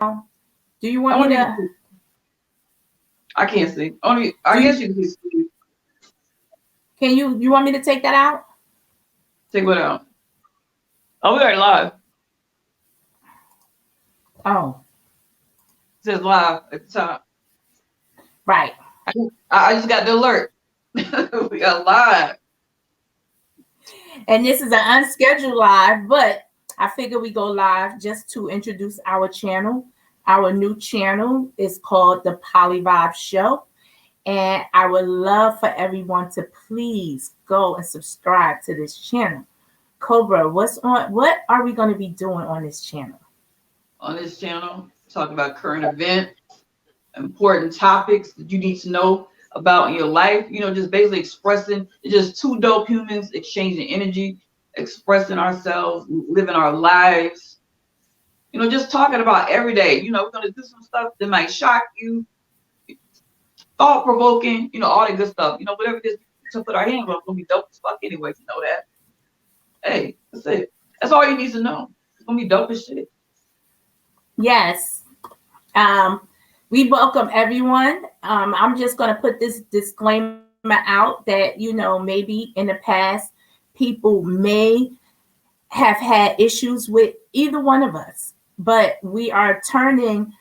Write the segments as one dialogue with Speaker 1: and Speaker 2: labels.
Speaker 1: Do you want me to?
Speaker 2: I can't see. Only I guess you can see.
Speaker 1: Can you want me to take that out?
Speaker 2: Take what out? Oh, we are live.
Speaker 1: Oh,
Speaker 2: It says live at the top.
Speaker 1: right.
Speaker 2: I just got the alert. We got live.
Speaker 1: And this is an unscheduled live, but I figure we go live just to introduce our channel. Our new channel is called the PolyVibez Show. And I would love for everyone to please go and subscribe to this channel. Cobra, what are we going to be doing on this channel?
Speaker 2: On this channel, talk about current events, important topics that you need to know about in your life. Just basically expressing. It's just two dope humans exchanging energy, expressing ourselves, living our lives. Just talking about every day. We're gonna do some stuff that might shock you, thought provoking. All that good stuff. Whatever it is to put our hands on, it's gonna be dope as fuck anyway. You know that. Hey, that's it. That's all you need to know. It's gonna be dope as shit.
Speaker 1: Yes. We welcome everyone. I'm just going to put this disclaimer out that, maybe in the past, people may have had issues with either one of us, but we are turning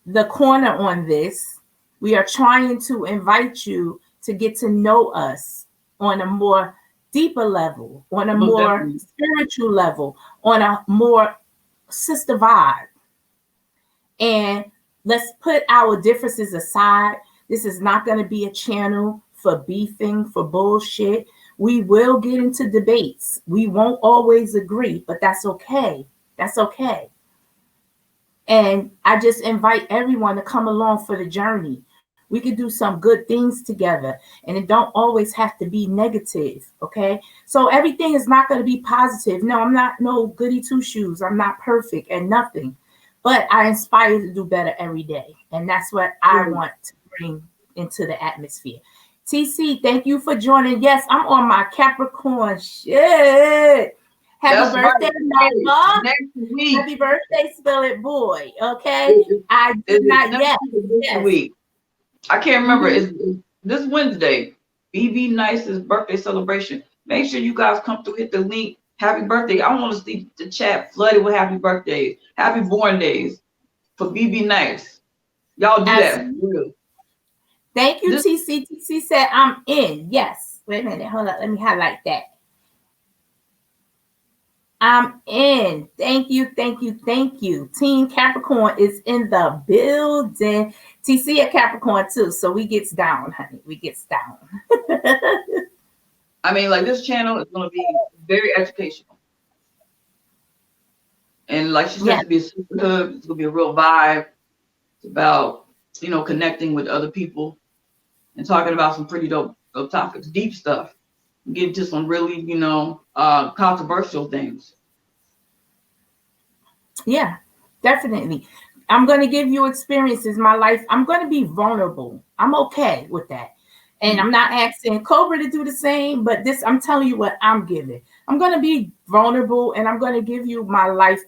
Speaker 1: the corner on this. We are trying to invite you to get to know us on a more deeper level, on a more spiritual level, on a more sister vibe. And let's put our differences aside. This is not going to be a channel for beefing, for bullshit. We will get into debates. We won't always agree, but that's okay. That's okay. And I just invite everyone to come along for the journey. We could do some good things together, and it don't always have to be negative, okay? So everything is not going to be positive. No, I'm not no goody two shoes. I'm not perfect and nothing. But I inspire to do better every day. And that's what I want to bring into the atmosphere. TC, thank you for joining. Yes, I'm on my Capricorn shit. Happy birthday, Nova. Happy birthday, Spill It Boy. Okay. I did not yet.
Speaker 2: Yes. Week. I can't remember. It's this Wednesday. BB Nice's birthday celebration. Make sure you guys come through, hit the link. Happy birthday. I want to see the chat flooded with happy birthdays, happy born days for BB Nice. Y'all do that.
Speaker 1: Thank you, TC. TC said I'm in. Yes. Wait a minute. Hold up. Let me highlight that. I'm in. Thank you. Thank you. Thank you. Team Capricorn is in the building. TC at Capricorn too. So we gets down, honey. We gets down.
Speaker 2: I mean, like this channel is going to be very educational. And like she said, to be a sisterhood, it's going to be a real vibe. It's about, connecting with other people and talking about some pretty dope topics, deep stuff. Get into some really, controversial things.
Speaker 1: Yeah, definitely. I'm going to give you experiences in my life. I'm going to be vulnerable. I'm okay with that. And I'm not asking Cobra to do the same, but I'm telling you what I'm giving. I'm going to be vulnerable and I'm going to give you my life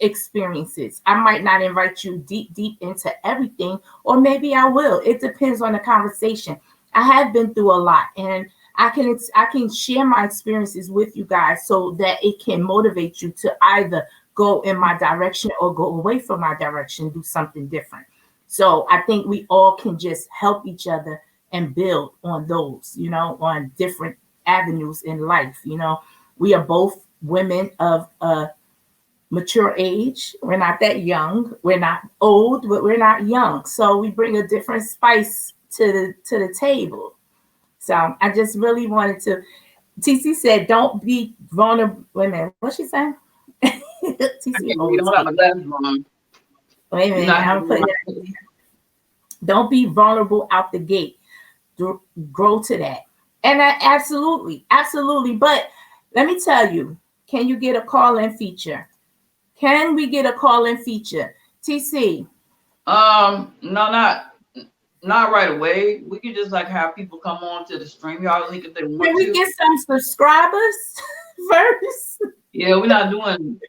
Speaker 1: experiences. I might not invite you deep into everything, or maybe I will. It depends on the conversation. I have been through a lot, and I can share my experiences with you guys so that it can motivate you to either go in my direction or go away from my direction, do something different. So I think we all can just help each other and build on those, on different avenues in life. We are both women of mature age. We're not that young. We're not old, but we're not young. So we bring a different spice to the table. So I just really wanted to. TC said, "Don't be vulnerable." Wait a minute, what's she saying? TC,
Speaker 2: don't have my glasses on.
Speaker 1: Wait a minute, I'm putting that. Don't be vulnerable out the gate. Grow to that. And I absolutely. But let me tell you, can you get a call-in feature? Can we get a call-in feature? TC.
Speaker 2: No, not right away. We can just have people come on to the stream. Y'all link if they want to.
Speaker 1: Can we get some subscribers first?
Speaker 2: Yeah, we're not doing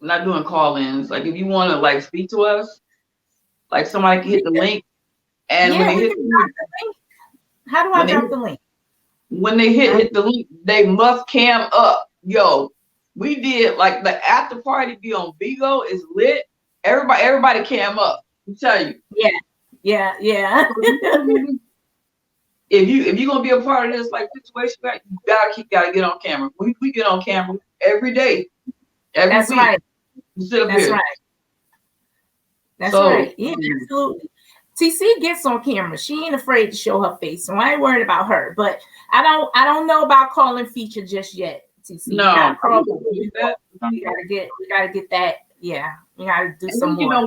Speaker 2: We're not doing call-ins. Like if you want to like speak to us, like somebody can hit the link, and when
Speaker 1: Yeah,
Speaker 2: they
Speaker 1: we
Speaker 2: hit
Speaker 1: can drop the link. How do I drop the link?
Speaker 2: When they hit the link, they must cam up. Yo, we did like the after party be on Bigo is lit. Everybody cam up. I tell you.
Speaker 1: Yeah.
Speaker 2: If you're gonna be a part of this like situation, you gotta get on camera. We get on camera every day, every
Speaker 1: That's
Speaker 2: week.
Speaker 1: right.
Speaker 2: Sit up
Speaker 1: That's
Speaker 2: here.
Speaker 1: right. That's
Speaker 2: So,
Speaker 1: right. Yeah, absolutely. TC gets on camera. She ain't afraid to show her face, so I ain't worried about her. But I don't know about calling feature just yet. TC,
Speaker 2: no,
Speaker 1: we gotta get that. Yeah, we gotta do
Speaker 2: and
Speaker 1: some
Speaker 2: then,
Speaker 1: more.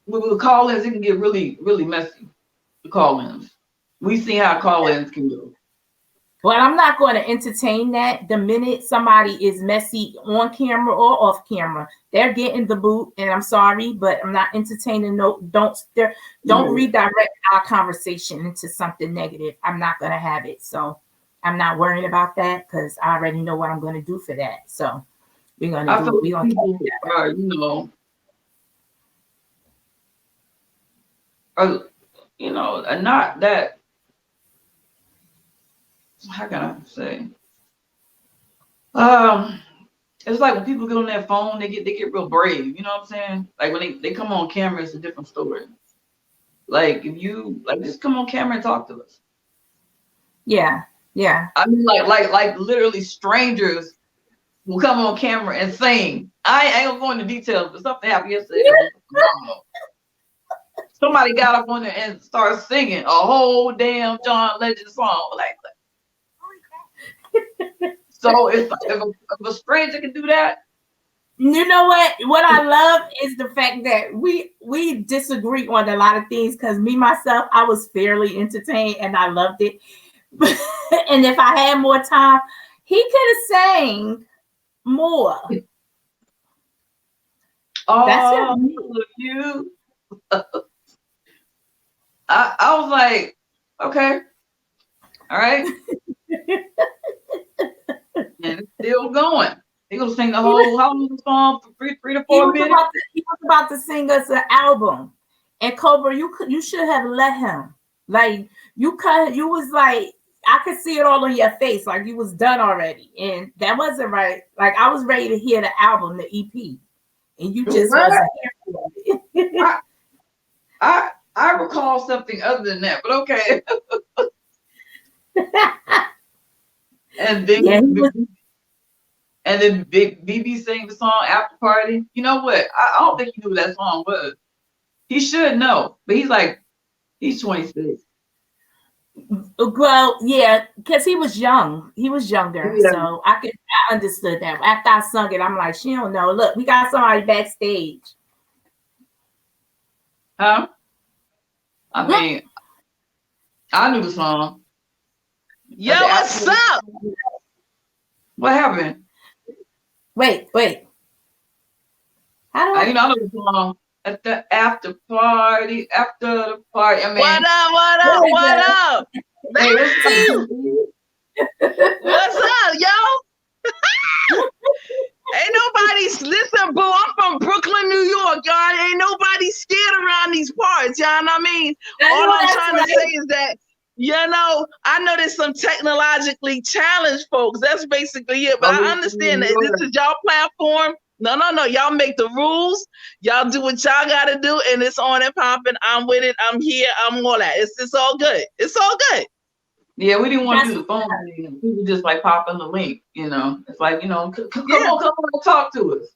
Speaker 2: with call-ins, it can get really, really messy. The call-ins, we see how call-ins can go.
Speaker 1: But I'm not going to entertain that. The minute somebody is messy on camera or off camera, they're getting the boot. And I'm sorry, but I'm not entertaining. Don't redirect our conversation into something negative. I'm not going to have it. So I'm not worrying about that because I already know what I'm going to do for that. So we're going to do it. We're going to keep
Speaker 2: that. Not that. How can I say? It's like when people get on their phone, they get real brave. You know what I'm saying? Like when they come on camera, it's a different story. Like if you just come on camera and talk to us.
Speaker 1: Yeah.
Speaker 2: I mean, like literally strangers will come on camera and sing. I ain't gonna go into details, but something happened yesterday that was phenomenal. Somebody got up on there and started singing a whole damn John Legend song. Like, so if a stranger can do that.
Speaker 1: You know what I love is the fact that we disagree on a lot of things because me myself, I was fairly entertained and I loved it. And if I had more time, he could have sang more.
Speaker 2: Oh, that's you. I was like, okay, all right. And it's still going. He gonna sing the whole song for 3 to 4 minutes.
Speaker 1: He was about to sing us an album, and Cobra, you should have let him. Like you was like, I could see it all on your face, like you was done already, and that wasn't right. Like I was ready to hear the album, the EP, and you just wasn't here for it.
Speaker 2: I recall something other than that, but okay. And then Big BB sang the song After Party. You know what? I don't think he knew what that song was. He should know, but he's 26.
Speaker 1: Well, yeah, because he was young. He was younger, so I understood that. After I sung it, I'm like, she don't know. Look, we got somebody backstage.
Speaker 2: Huh? I mean, I knew the song.
Speaker 3: Yo, what's up?
Speaker 2: What happened?
Speaker 1: Wait. How do
Speaker 2: I know the song at the after party. I mean,
Speaker 3: what up?
Speaker 2: Hey,
Speaker 3: what's up, yo? Ain't nobody listen, boo. I'm from Brooklyn, New York, y'all. Ain't nobody scared around these parts, y'all know what I mean? All I'm trying to say is that, I know there's some technologically challenged folks. That's basically it. But I understand that this is y'all platform. No. Y'all make the rules. Y'all do what y'all gotta do, and it's on and popping. I'm with it. I'm here. I'm all that. It's all good. It's all good.
Speaker 2: Yeah, we didn't want to do the phone thing. People just like popping the link, It's like, come on and talk to us.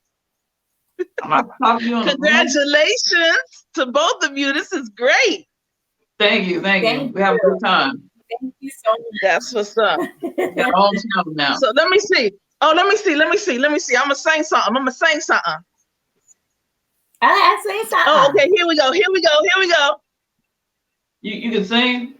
Speaker 2: I'm not talking to you on
Speaker 3: Congratulations to both of you. This is great.
Speaker 2: Thank you. We have a good time.
Speaker 1: Thank you so much.
Speaker 3: That's what's up.
Speaker 2: Now.
Speaker 3: So let me see. Let me see. I'm gonna sing something.
Speaker 1: I sing something.
Speaker 3: Oh, okay. Here we go.
Speaker 2: You can sing?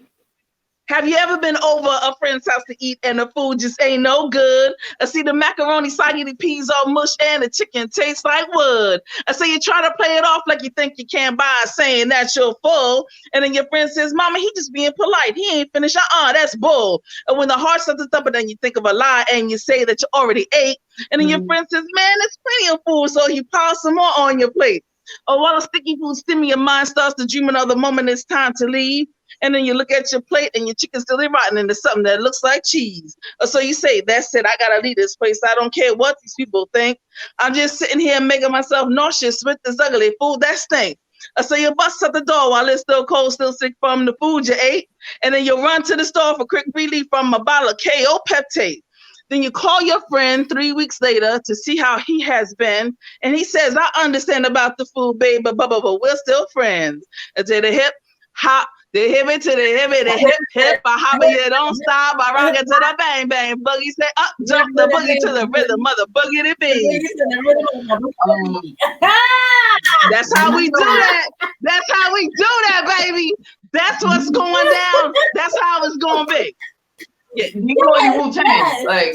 Speaker 3: Have you ever been over a friend's house to eat and the food just ain't no good? I see the macaroni soggy, the peas all mush, and the chicken tastes like wood. I say you try to play it off like you think you can't buy, saying that you're full. And then your friend says, Mama, he just being polite. He ain't finished. That's bull. And when the heart starts to thump, and then you think of a lie and you say that you already ate. And then your friend says, man, there's plenty of food. So you pile some more on your plate. Or while the sticky food stimmy, your mind starts to dream another moment it's time to leave. And then you look at your plate and your chicken's still rotten into something that looks like cheese. Or so you say, that's it, I gotta leave this place. I don't care what these people think. I'm just sitting here making myself nauseous with this ugly food that stinks. So you bust at the door while it's still cold, still sick from the food you ate. And then you run to the store for quick relief from a bottle of KO Peptade. Then you call your friend 3 weeks later to see how he has been. And he says, I understand about the food, babe, but we're still friends. And to the hip, hop, the hip to the hip, the hip, I hop and you don't stop, I rock it to the bang, bang. Boogie say up, jump the boogie to the rhythm, mother boogie to be. That's how we do that. That's how we do that, baby. That's what's going down. That's how it's going to be.
Speaker 2: Yeah, do you know any Wu-Tang? Like,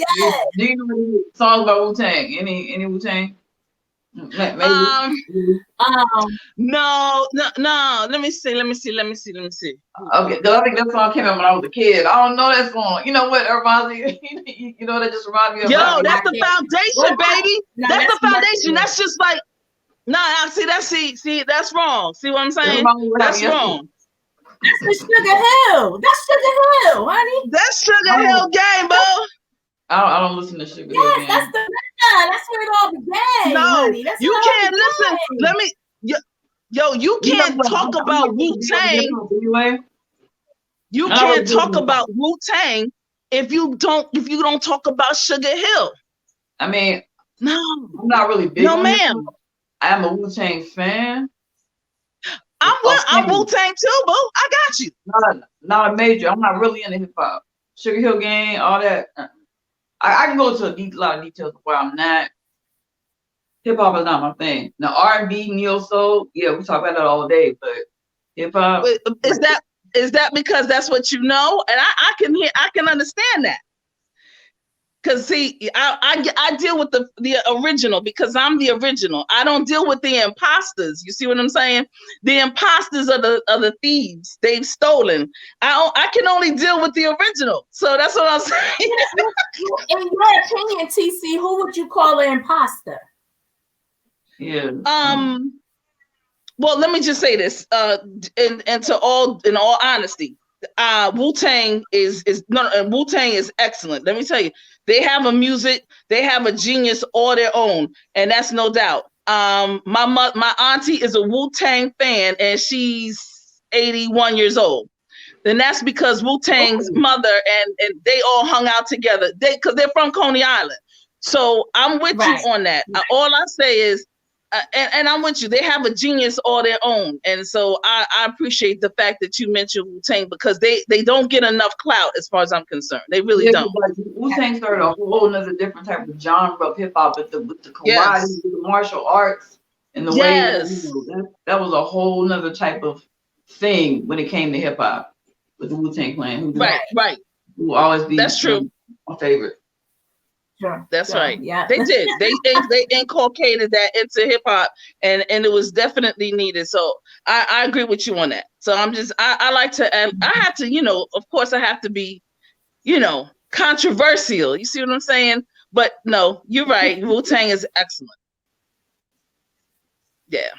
Speaker 2: do you know any songs about Wu-Tang? Any Wu-Tang?
Speaker 3: No. Let me see.
Speaker 2: Okay, because I think that song came out when I was a kid. I don't know that song. You know what? It reminds me. You know that just reminds me of.
Speaker 3: Yo, that's the foundation, baby. That's the foundation. That's just like. See, that's wrong. See what I'm saying? That's wrong.
Speaker 1: That's the Sugar Hill. That's Sugar Hill, honey.
Speaker 3: That's Sugar Hill game, bro.
Speaker 2: I don't listen to Sugar Hill game.
Speaker 1: That's where it all began.
Speaker 3: No,
Speaker 1: honey.
Speaker 3: you can't listen. Let me. You can't talk about Wu-Tang. You can't talk about Wu-Tang if you don't talk about Sugar Hill.
Speaker 2: I mean,
Speaker 3: no,
Speaker 2: I'm not really big.
Speaker 3: No, ma'am.
Speaker 2: I am a Wu-Tang fan.
Speaker 3: I'm Wu-Tang too, boo. I got you.
Speaker 2: Not a major. I'm not really into hip hop. Sugar Hill Gang, all that. I can go into a lot of details of why I'm not. Hip hop is not my thing. Now R&B, neo soul, yeah, we talk about that all day. But hip hop
Speaker 3: is that because that's what you know? And I can understand that. Cause see, I deal with the original because I'm the original. I don't deal with the imposters. You see what I'm saying? The imposters are the thieves. They've stolen. I can only deal with the original. So that's what I'm saying.
Speaker 1: In your opinion, TC, who would you call an imposter?
Speaker 2: Yeah.
Speaker 3: Well, let me just say this. In all honesty, Wu-Tang is excellent. Let me tell you, they have a music, they have a genius all their own, and that's no doubt. My auntie is a Wu-Tang fan, and she's 81 years old. Then that's because Wu-Tang's mother and they all hung out together. Because they're from Coney Island. So I'm with you on that. All I say is, and I'm with you. They have a genius all their own, and so I appreciate the fact that you mentioned Wu-Tang because they don't get enough clout as far as I'm concerned. They really don't.
Speaker 2: Wu-Tang started a whole other different type of genre of hip hop with the karate, with the martial arts, and the way that was a whole nother type of thing when it came to hip hop with the Wu-Tang Clan.
Speaker 3: Right.
Speaker 2: Who will always be
Speaker 3: that's true.
Speaker 2: My favorite.
Speaker 1: Sure.
Speaker 3: That's right. Yeah, they did. They inculcated that into hip hop, and it was definitely needed. So I agree with you on that. So I like to, I have to, of course I have to be, controversial. You see what I'm saying? But no, you're right. Wu-Tang is excellent. Yeah.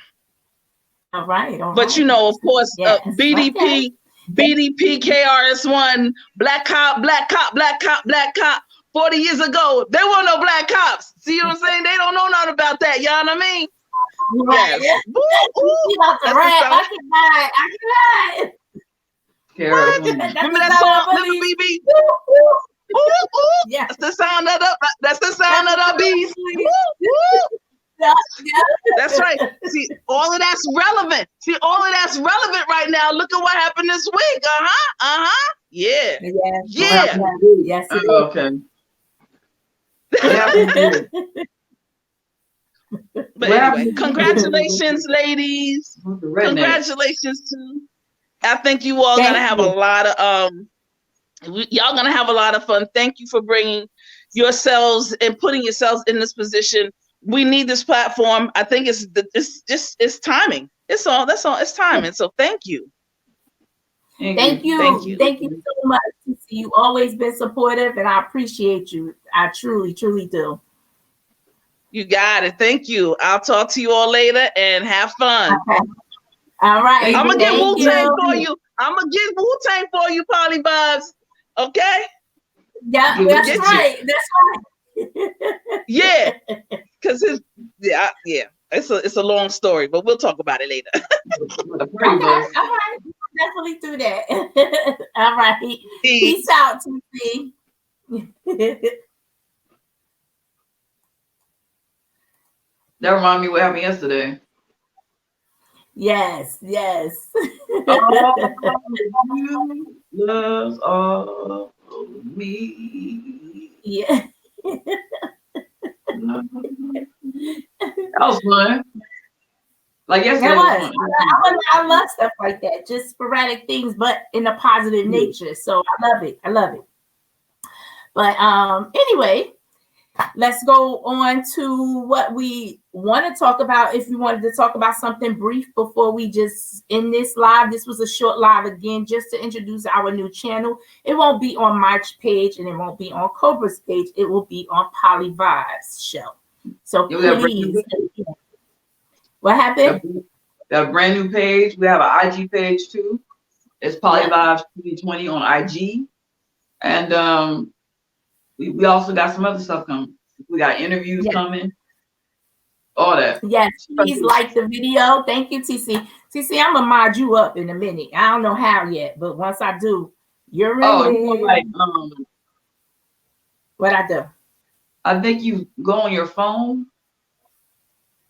Speaker 1: All right.
Speaker 3: But of course, BDP, KRS-One, Black Cop. 40 years ago, there weren't no black cops. See what I'm saying? They don't know nothing about that. Y'all know what I mean?
Speaker 1: Right. Yes. I can ride.
Speaker 3: Remember that song? Remember BB?
Speaker 1: Yeah.
Speaker 3: That's the sound of the beast. That's right. See, all of that's relevant. Right now. Look at what happened this week. Yeah.
Speaker 1: Yes.
Speaker 2: Okay.
Speaker 3: But anyway, congratulations, ladies. Congratulations too. I think you all gonna have a lot of Y'all gonna have a lot of fun. Thank you for bringing yourselves and putting yourselves in this position. We need this platform. I think it's timing. It's all. That's all. It's timing. So thank you.
Speaker 1: Thank you.
Speaker 3: Thank you.
Speaker 1: Thank you so much. You've always been supportive, and I appreciate you. I truly, truly do.
Speaker 3: You got it. Thank you. I'll talk to you all later and have fun.
Speaker 1: Okay. All right.
Speaker 3: I'm gonna get Wu-Tang for you. I'm gonna get Wu-Tang for you, PolyVibez. Okay?
Speaker 1: Yeah, that's right. That's right.
Speaker 3: Yeah. Because it's a long story, but we'll talk about it later.
Speaker 1: Okay, all right. Definitely do that. All right. Peace out, TC.
Speaker 2: That reminded me what happened yesterday.
Speaker 1: Yes, yes.
Speaker 2: You loves all of me.
Speaker 1: Yeah.
Speaker 2: That was fun. Like yesterday was fun.
Speaker 1: I love stuff like that, just sporadic things, but in a positive nature. So I love it. I love it. But anyway, let's go on to what we want to talk about. If you wanted to talk about something brief before we just end this live, this was a short live again, just to introduce our new channel. It won't be on my page and it won't be on Cobra's page. It will be on PolyVibez show. So please. What happened?
Speaker 2: We have a brand new page. We have an IG page too. It's PolyVibez 2020 on IG. And we also got some other stuff coming. We got interviews coming. All that.
Speaker 1: Yes, please like the video. Thank you, TC. TC, I'm gonna mod you up in a minute. I don't know how yet, but once I do, you're in there.
Speaker 2: Like
Speaker 1: what I do?
Speaker 2: I think you go on your phone.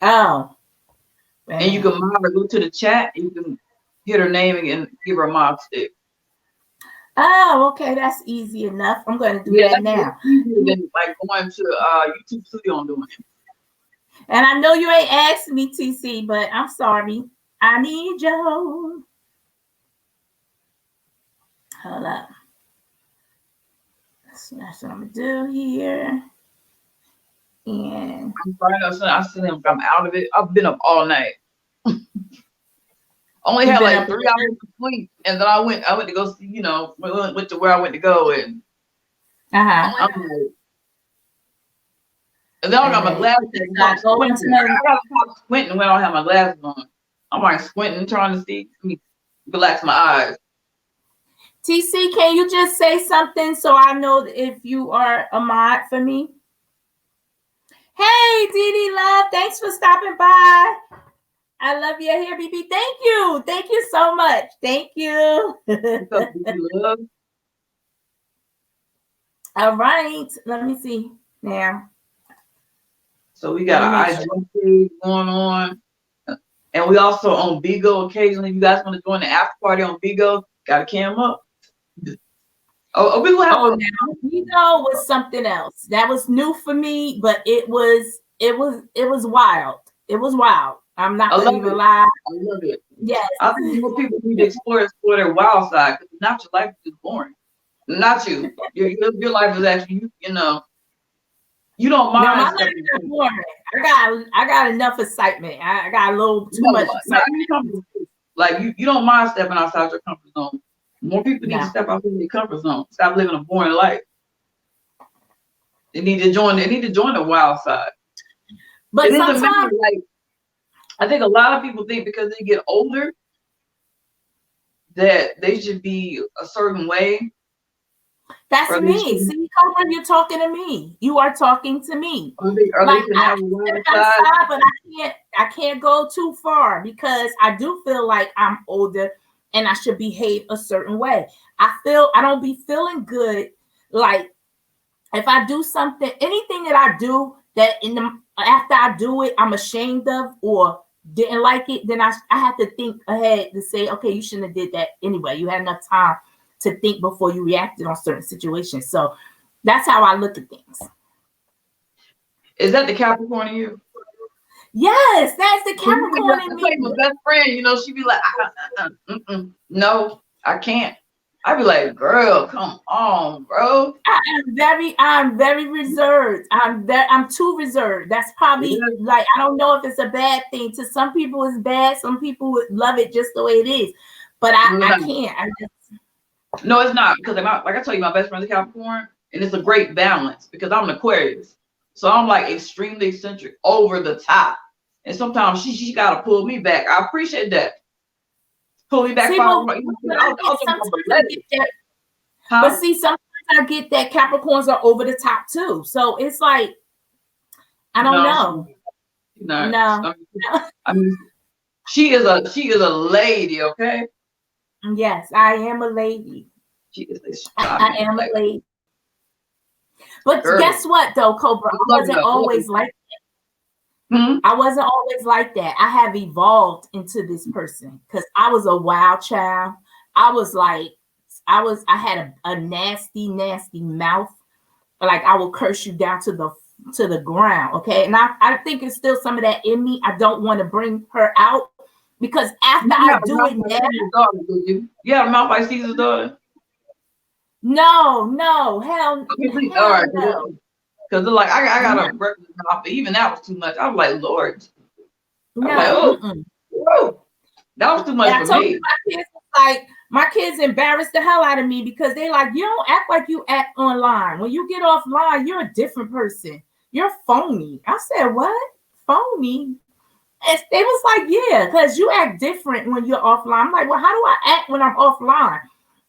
Speaker 1: Oh.
Speaker 2: And you can mod her, go to the chat, and you can hit her name and give her a mod stick.
Speaker 1: Oh, okay, that's easy enough. I'm going to do that now.
Speaker 2: Easier than like going to YouTube Studio and doing it.
Speaker 1: And I know you ain't asked me, TC, but I'm sorry. I need you. Hold up. So that's what I'm gonna do here. And
Speaker 2: I'm sorry, I still haven't come out of it. I've been up all night. Only had like 3 hours of sleep, and then I went to go see, went to where I went to go, and and then I got my glasses. I gotta stop squinting when I don't have my glasses on. I'm like squinting, trying to see, relax my eyes.
Speaker 1: TC, can you just say something so I know if you are a mod for me? Hey, Dee Love, thanks for stopping by. I love your hair, BB. Thank you. Thank you so much. Thank you. All right. Let me see now.
Speaker 2: So we got an IG page going on. And we also on Bigo occasionally. If you guys want to join the after party on Bigo, got a cam up.
Speaker 1: Now Bigo was something else. That was new for me, but it was wild. It was wild. I'm not gonna even lie.
Speaker 2: I love it.
Speaker 1: Yes.
Speaker 2: I think more people need to explore their wild side, because not your life is boring. Not you. Your life is actually, you don't mind.
Speaker 1: No, my life is boring. I got enough excitement. I got a little too much excitement.
Speaker 2: Like you don't mind stepping outside your comfort zone. More people need to step out of their comfort zone. Stop living a boring life. They need to join the wild side.
Speaker 1: But sometimes,
Speaker 2: I think a lot of people think because they get older that they should be a certain way.
Speaker 1: That's me. See, Cobra, you're talking to me. You are talking to me. I but I can't go too far because I do feel like I'm older and I should behave a certain way. I don't be feeling good. Like if I do something, anything that I do that after I do it, I'm ashamed of or didn't like it, then I have to think ahead to say, okay, you shouldn't have did that anyway. You had enough time to think before you reacted on certain situations. So that's how I look at things.
Speaker 2: Is that the Capricorn in you?
Speaker 1: Yes, that's the Capricorn in me.
Speaker 2: My best friend, she be like, no, I can't. I'd be like, girl, come on, bro.
Speaker 1: I'm very reserved. I'm too reserved. That's probably
Speaker 2: Yeah.
Speaker 1: like, I don't know if it's a bad thing. To some people it's bad. Some people would love it just the way it is. But I can't.
Speaker 2: No, it's not, because like I told you, my best friend's a Capricorn, and it's a great balance because I'm an Aquarius. So I'm like extremely eccentric, over the top. And sometimes she gotta pull me back. I appreciate that. Pull me back.
Speaker 1: See,
Speaker 2: I'll
Speaker 1: but sometimes I
Speaker 2: let
Speaker 1: get
Speaker 2: it.
Speaker 1: that.
Speaker 2: Huh?
Speaker 1: But see, sometimes I get that Capricorns are over the top too. So it's like, I don't know.
Speaker 2: No.
Speaker 1: No.
Speaker 2: I mean, she is a lady, okay?
Speaker 1: Yes, I am a lady.
Speaker 2: She is
Speaker 1: I am a lady. But
Speaker 2: girl.
Speaker 1: Guess what, though, Cobra? I wasn't always like
Speaker 2: that.
Speaker 1: I wasn't always like that. I have evolved into this person because I was a wild child. I had a nasty, nasty mouth. Like, I will curse you down to the ground. Okay. And I think it's still some of that in me. I don't want to bring her out because after I do it now.
Speaker 2: Yeah, mouth like Caesar's daughter.
Speaker 1: No, hell
Speaker 2: All right,
Speaker 1: no.
Speaker 2: because like I got a breakfast mouth, but even that was too much. I was like, Lord.
Speaker 1: No.
Speaker 2: I was like, whoa, that was too much for me.
Speaker 1: My kids embarrassed the hell out of me because they like, you don't act like you act online. When you get offline, you're a different person. You're phony. I said, what? Phony? And they was like, yeah, because you act different when you're offline. I'm like, well, how do I act when I'm offline?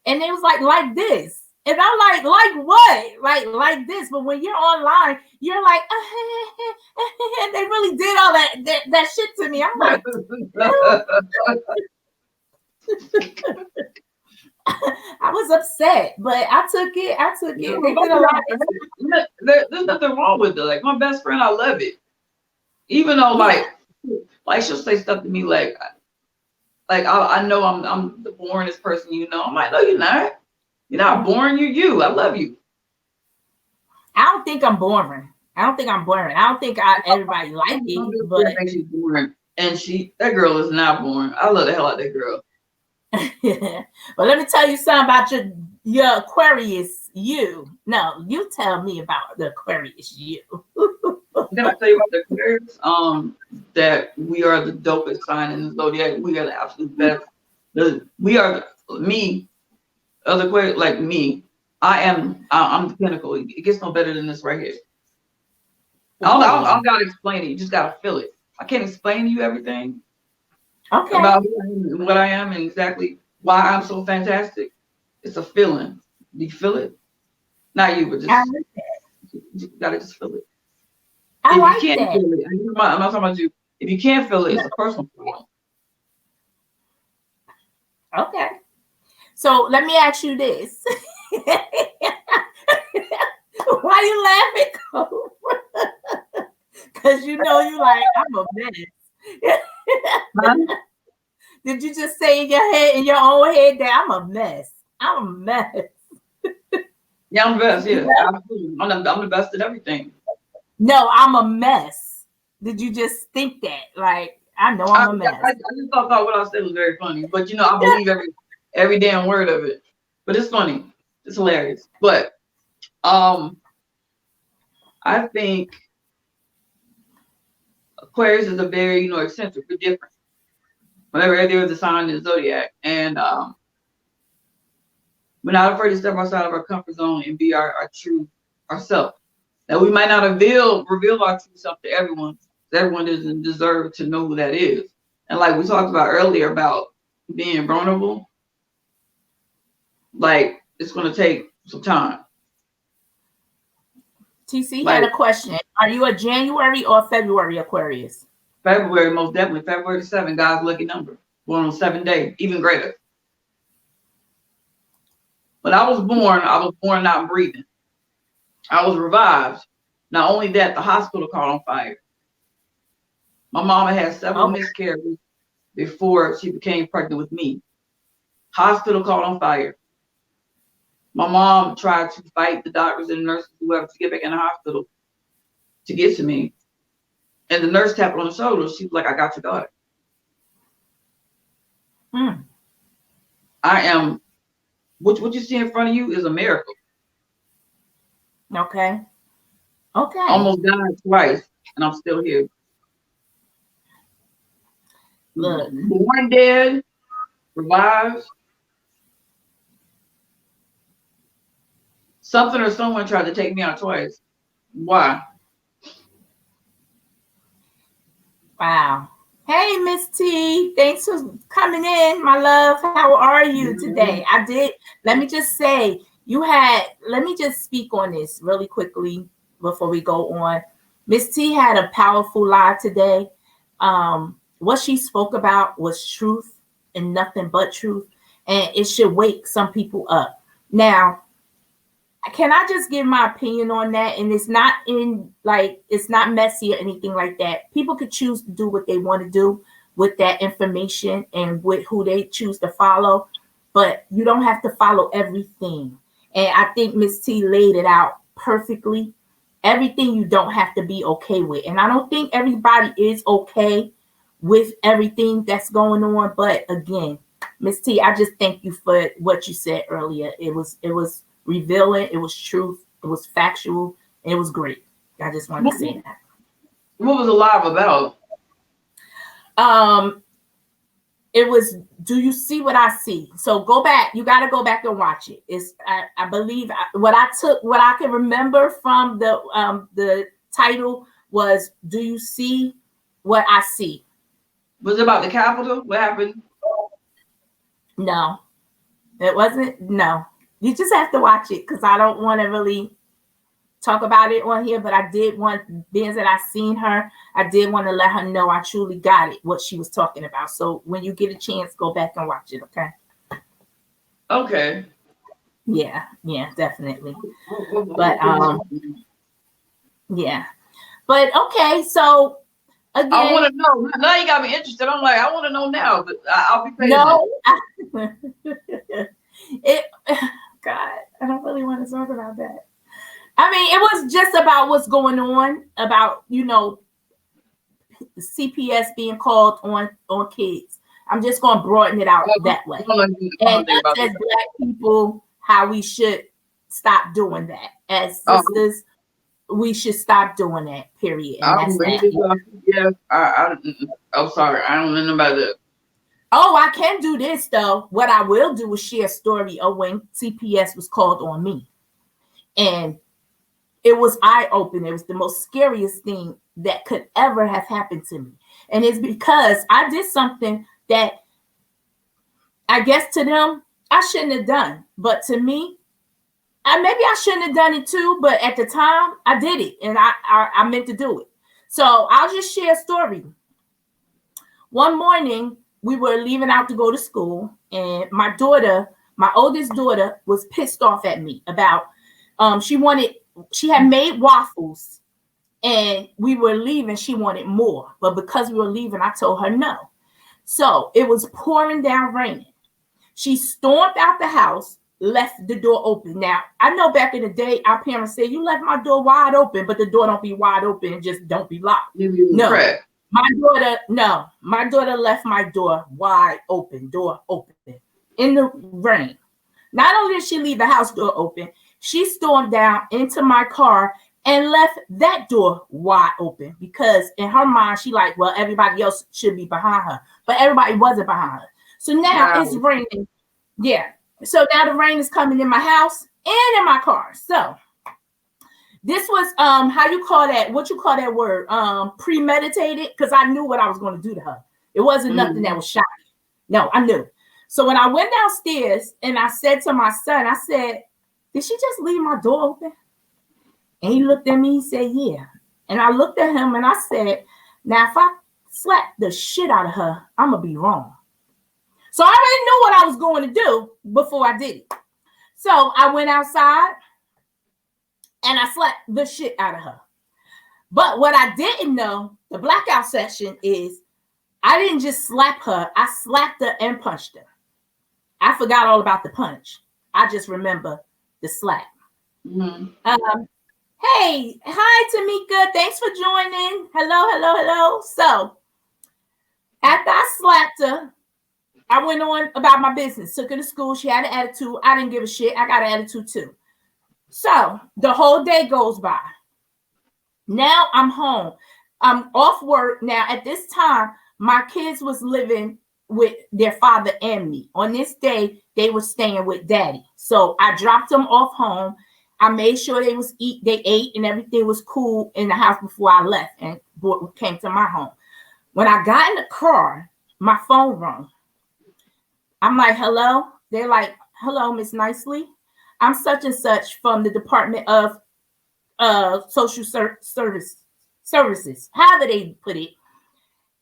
Speaker 1: And they was like this. And I'm like what? Like this. But when you're online, you're like, and they really did all that shit to me. I'm like, I was upset, but I took it. They did a lot.
Speaker 2: There's nothing wrong with it. Like, my best friend, I love it. Even though like she'll say stuff to me like I know I'm the boringest person, you know. I'm like, no, you're not. You're not boring. You're you. I love you.
Speaker 1: I don't think I'm boring. I don't think everybody like it, but
Speaker 2: makes you boring. And that girl is not boring. I love the hell out of that girl.
Speaker 1: But let me tell you something about your Aquarius you. No, you tell me about the Aquarius you.
Speaker 2: Can I tell you about the Aquarius? That we are the dopest sign in the zodiac. We are the absolute best. We are me. Other Aquarius, like me. I'm the pinnacle. It gets no better than this right here. I don't gotta explain it. You just gotta feel it. I can't explain to you everything.
Speaker 1: Okay.
Speaker 2: About what I am and exactly why I'm so fantastic. It's a feeling. Do you feel it? Not you, but you gotta just feel it.
Speaker 1: I like
Speaker 2: If you can't
Speaker 1: that.
Speaker 2: feel it, I'm not talking about you. If you can't feel it, it's a personal problem.
Speaker 1: Okay. So let me ask you this. Why you laughing? Because you know you like, I'm a mess.
Speaker 2: Huh?
Speaker 1: Did you just say in your own head that I'm a mess? I'm a mess.
Speaker 2: Yeah, I'm the best. Yeah, absolutely. I'm the best at everything.
Speaker 1: No, I'm a mess. Did you just think that? Like, I know I'm a mess.
Speaker 2: I just thought what I said was very funny, but you know, I believe every damn word of it. But it's funny. It's hilarious. But I think Aquarius is a very, eccentric, but different. Whenever there is a sign in the zodiac, and we're not afraid to step outside of our comfort zone and be our true ourselves. Now, we might not reveal our true self to everyone. Everyone doesn't deserve to know who that is. And like we talked about earlier about being vulnerable, like it's going to take some time.
Speaker 1: TC had a question. Are you a January or February Aquarius?
Speaker 2: February, most definitely. February 7, God's lucky number. Born on 7 day, even greater. When I was born not breathing. I was revived. Not only that, the hospital caught on fire. My mama had several miscarriages before she became pregnant with me. Hospital caught on fire. My mom tried to fight the doctors and nurses, whoever, to get back in the hospital to get to me. And the nurse tapped her on the shoulder. She was like, I got your daughter. I am what you see in front of you is a miracle.
Speaker 1: Okay. Okay.
Speaker 2: Almost died twice, and I'm still here.
Speaker 1: Look.
Speaker 2: Born dead, revived. Something or someone tried to take me out twice. Why?
Speaker 1: Wow. Hey, Miss T. Thanks for coming in, my love. How are you today? Let me just say, let me just speak on this really quickly before we go on. Miss T had a powerful live today. What she spoke about was truth and nothing but truth. And it should wake some people up. Now, can I just give my opinion on that? And it's not it's not messy or anything like that. People could choose to do what they want to do with that information and with who they choose to follow, but you don't have to follow everything. And I think Miss T laid it out perfectly. Everything you don't have to be okay with. And I don't think everybody is okay with everything that's going on. But again, Miss T, I just thank you for what you said earlier. It was revealing, it was truth, it was factual, and it was great. I just wanted to say that.
Speaker 2: What was the live about?
Speaker 1: It was, do you see what I see? So go back, you got to go back and watch it. It's I believe what I can remember from the title was, do you see what I see?
Speaker 2: Was it about the Capitol? What happened?
Speaker 1: No, it wasn't. No, you just have to watch it because I don't want to really talk about it on here, but I did want, being that I seen her, I did want to let her know I truly got it, what she was talking about. So when you get a chance, go back and watch it, okay?
Speaker 2: Okay.
Speaker 1: Yeah, definitely. But yeah. But okay, so again,
Speaker 2: I want to know. Now you got me interested. I'm like, I want to know now, but I'll be patient.
Speaker 1: No. God, I don't really want to talk about that. I mean, it was just about what's going on, about, CPS being called on kids. I'm just going to broaden it out that way. And us as Black people, how we should stop doing that. As sisters, we should stop doing that, period. And that's that.
Speaker 2: Yeah, I'm sorry. I don't know about that.
Speaker 1: Oh, I can do this, though. What I will do is share a story of when CPS was called on me. And it was eye-opening. It was the most scariest thing that could ever have happened to me. And it's because I did something that I guess to them, I shouldn't have done. But to me, maybe I shouldn't have done it too. But at the time, I did it. And I meant to do it. So I'll just share a story. One morning, we were leaving out to go to school. And my oldest daughter, was pissed off at me about, she had made waffles and we were leaving. She wanted more, but because we were leaving, I told her no. So it was pouring down raining. She stormed out the house, left the door open. Now, I know back in the day, our parents said, you left my door wide open, but the door don't be wide open and just don't be locked. No, my daughter left my door wide open, in the rain. Not only did she leave the house door open, she stormed down into my car and left that door wide open because in her mind, she like, well, everybody else should be behind her, but everybody wasn't behind her. So now it's raining. Yeah. So now the rain is coming in my house and in my car. So this was, how you call that? What you call that word? Premeditated, because I knew what I was going to do to her. It wasn't nothing that was shocking. No, I knew. So when I went downstairs and I said to my son, I said, did she just leave my door open? And he looked at me, he said, yeah. And I looked at him and I said, now if I slap the shit out of her, I'm going to be wrong. So I already knew what I was going to do before I did it. So I went outside and I slapped the shit out of her. But what I didn't know, the blackout session, is I didn't just slap her. I slapped her and punched her. I forgot all about the punch. I just remember the slap.
Speaker 2: Mm-hmm.
Speaker 1: Hey, hi, Tamika. Thanks for joining. Hello. So after I slapped her, I went on about my business, took her to school. She had an attitude. I didn't give a shit. I got an attitude too. So the whole day goes by. Now I'm home. I'm off work. Now at this time, my kids was living with their father and me. On this day, they were staying with daddy. So I dropped them off home. I made sure they ate and everything was cool in the house before I left and came to my home. When I got in the car, my phone rang. I'm like, hello? They're like, hello, Miss Nicely. I'm such and such from the Department of Social Services, however they put it.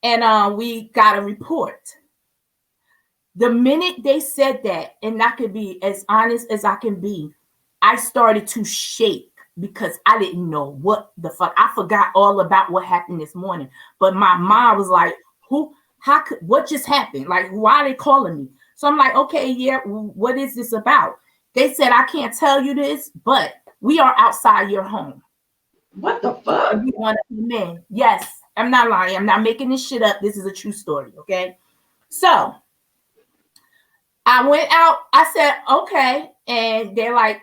Speaker 1: And we got a report. The minute they said that, and I could be as honest as I can be, I started to shake because I didn't know what the fuck. I forgot all about what happened this morning. But my mom was like, what just happened? Like, why are they calling me? So I'm like, okay, yeah, what is this about? They said, I can't tell you this, but we are outside your home.
Speaker 2: What the fuck?
Speaker 1: You want to come in? Yes, I'm not lying. I'm not making this shit up. This is a true story, okay? So I went out. I said, okay. And they're like,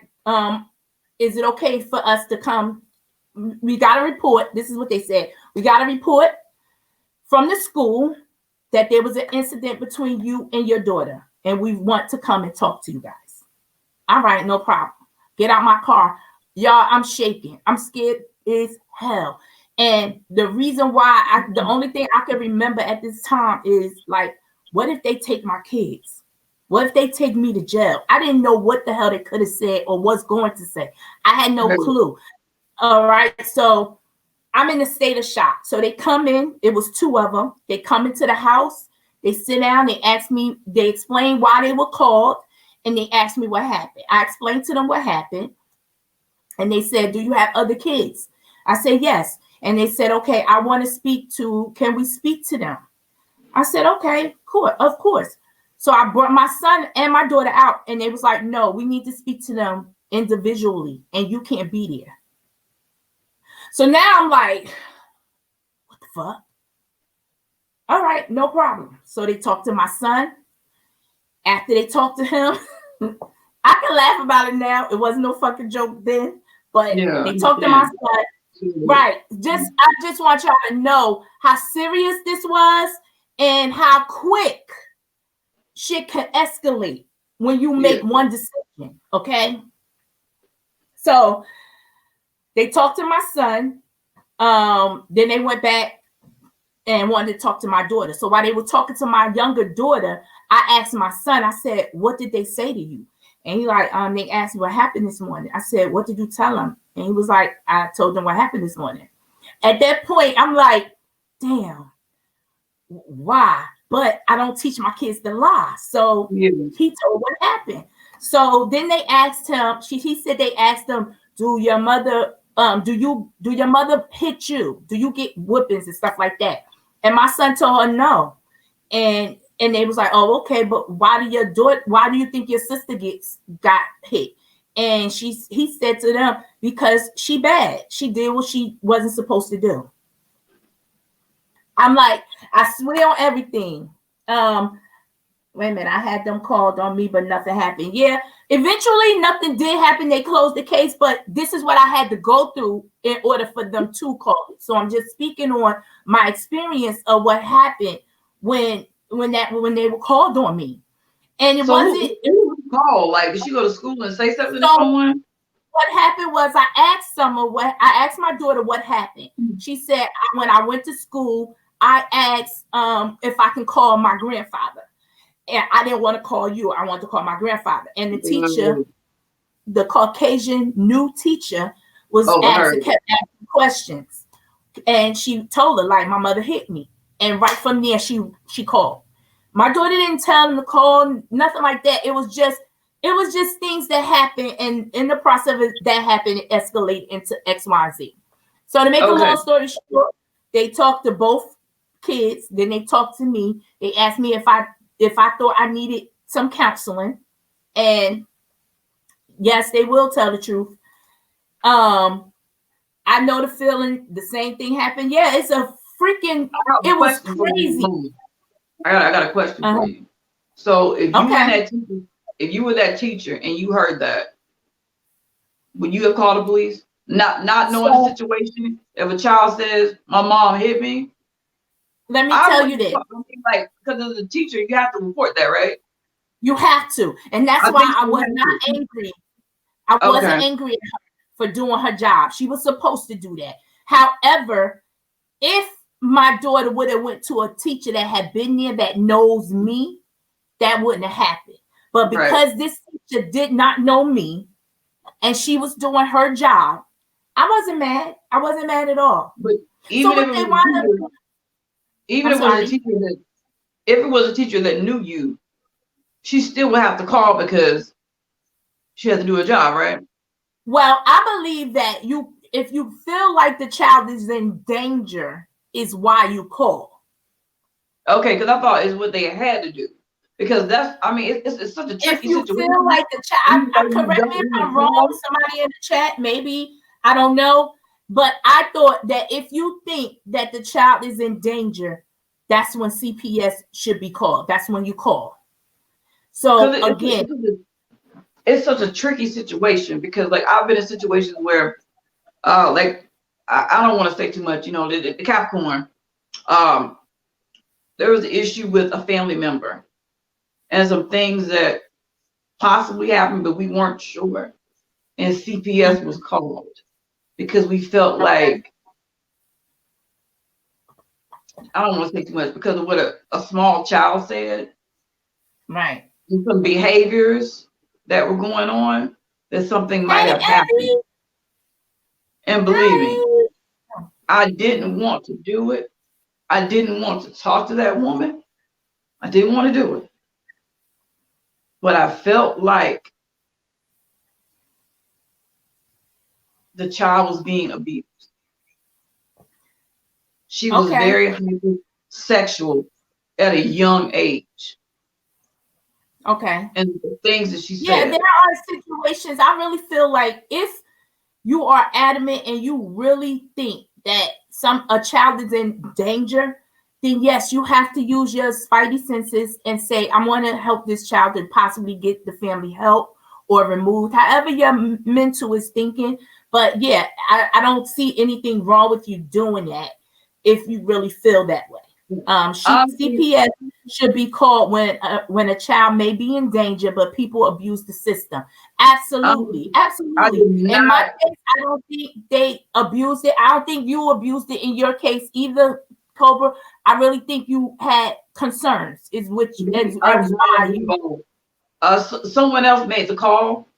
Speaker 1: is it okay for us to come? We got a report. This is what they said. We got a report from the school that there was an incident between you and your daughter, and we want to come and talk to you guys. All right, no problem. Get out my car. Y'all, I'm shaking. I'm scared as hell. And the reason why, the only thing I can remember at this time is like, what if they take my kids? What if they take me to jail? I didn't know what the hell they could have said or was going to say. I had no clue. All right, so I'm in a state of shock. So they come in. It was two of them. They come into the house. They sit down. They ask me. They explain why they were called, and they asked me what happened. I explained to them what happened, and they said, "Do you have other kids?" I said, "Yes." And they said, "Okay, I want to speak to. Can we speak to them?" I said, "Okay, cool, of course." So I brought my son and my daughter out, and they was like, "No, we need to speak to them individually, and you can't be there." So now I'm like, what the fuck? All right, no problem. So they talked to my son. After they talked to him, I can laugh about it now. It wasn't no fucking joke then, but they talked to my son. Right. I just want y'all to know how serious this was and how quick shit can escalate when you make one decision. Okay. So they talked to my son. Then they went back and wanted to talk to my daughter. So while they were talking to my younger daughter, I asked my son, I said, "What did they say to you?" And he like, they asked me what happened this morning. I said, "What did you tell them?" And he was like, "I told them what happened this morning." At that point, I'm like, damn, why? But I don't teach my kids to lie. So he told what happened. So then they asked him, he said they asked him, do your mother hit you? Do you get whippings and stuff like that? And my son told her no. And they was like, "Oh, okay, but why do you think your sister got hit?" And he said to them, "Because she bad. She did what she wasn't supposed to do." I'm like, I swear on everything. Wait a minute, I had them called on me, but nothing happened. Yeah, eventually nothing did happen. They closed the case, but this is what I had to go through in order for them to call it. So I'm just speaking on my experience of what happened when they were called on me. And it wasn't
Speaker 2: call. Like, did she go to school and say something to someone?
Speaker 1: What happened was I asked my daughter what happened. She said, when I went to school, I asked if I can call my grandfather. And I didn't want to call you. I wanted to call my grandfather. And the teacher, the Caucasian new teacher, kept asking questions. And she told her, like, my mother hit me. And right from there, she called. My daughter didn't tell them to call, nothing like that. It was just things that happened. And in the process of that happened, it escalated into X, Y, Z. So to make a long story short, they talked to both kids. Then they talked to me. They asked me if I thought I needed some counseling. And yes, they will tell the truth. I know the feeling. The same thing happened. Yeah, it's a freaking. It was crazy.
Speaker 2: I got a question for you. So if you
Speaker 1: Okay.
Speaker 2: were that teacher, if you were that teacher and you heard that, would you have called the police? Not knowing the
Speaker 1: So
Speaker 2: situation. If a child says, "My mom hit me,"
Speaker 1: let me
Speaker 2: I
Speaker 1: tell
Speaker 2: would
Speaker 1: you this.
Speaker 2: like, because as a teacher, you have to report that, right?
Speaker 1: You have to. And that's
Speaker 2: I
Speaker 1: why
Speaker 2: think
Speaker 1: I
Speaker 2: you
Speaker 1: was
Speaker 2: have
Speaker 1: not
Speaker 2: to.
Speaker 1: angry. I wasn't
Speaker 2: Okay.
Speaker 1: angry at her for doing her job. She was supposed to do that. However, if my daughter would have went to a teacher that had been there that knows me, that wouldn't have happened. But
Speaker 2: Right.
Speaker 1: because this teacher did not know me and she was doing her job, I wasn't mad. I wasn't mad at all.
Speaker 2: But
Speaker 1: So
Speaker 2: even if
Speaker 1: what
Speaker 2: it
Speaker 1: they
Speaker 2: was a
Speaker 1: wound up
Speaker 2: teacher,
Speaker 1: doing,
Speaker 2: even
Speaker 1: I'm
Speaker 2: if it was a
Speaker 1: sorry.
Speaker 2: teacher that, if it was a teacher that knew you, she still would have to call because she has to do her job, right?
Speaker 1: Well, I believe that if you feel like the child is in danger, is why you call.
Speaker 2: Okay, because I thought it's what they had to do. Because that's, I mean, it's such a
Speaker 1: If
Speaker 2: tricky
Speaker 1: you feel
Speaker 2: situation.
Speaker 1: like the child,
Speaker 2: You know, you
Speaker 1: correct
Speaker 2: don't
Speaker 1: me if
Speaker 2: want
Speaker 1: I'm
Speaker 2: to
Speaker 1: wrong,
Speaker 2: call.
Speaker 1: somebody in the chat, maybe, I don't know. But I thought that if you think that the child is in danger, that's when CPS should be called. That's when you call. So
Speaker 2: Because
Speaker 1: again,
Speaker 2: it's such a tricky situation because like I've been in situations where like I don't want to say too much, you know, the Capricorn, um, there was an issue with a family member and some things that possibly happened, but we weren't sure. And CPS was called because we felt
Speaker 1: okay,
Speaker 2: like, I don't want to say too much because of what a small child said
Speaker 1: right.
Speaker 2: and some behaviors that were going on, that something might
Speaker 1: Hey,
Speaker 2: have happened.
Speaker 1: Eddie.
Speaker 2: And believe me,
Speaker 1: Hey.
Speaker 2: I didn't want to do it. I didn't want to talk to that woman. I didn't want to do it. But I felt like the child was being abused. She was
Speaker 1: Okay.
Speaker 2: very sexual at a young age.
Speaker 1: Okay.
Speaker 2: And the things that she
Speaker 1: Yeah, there
Speaker 2: said.
Speaker 1: are situations I really feel like if you are adamant and you really think that a child is in danger, then yes, you have to use your spidey senses and say, I want to help this child and possibly get the family help or removed, however your mental is thinking. But yeah, I don't see anything wrong with you doing that if you really feel that way.
Speaker 2: Honestly,
Speaker 1: CPS should be called when a child may be in danger, but people abuse the system. Absolutely,
Speaker 2: I
Speaker 1: absolutely.
Speaker 2: did
Speaker 1: In my
Speaker 2: not.
Speaker 1: case, I don't think they abused it. I don't think you abused it in your case either, Cobra. I really think you had concerns. Is which is why you.
Speaker 2: Someone else made the call,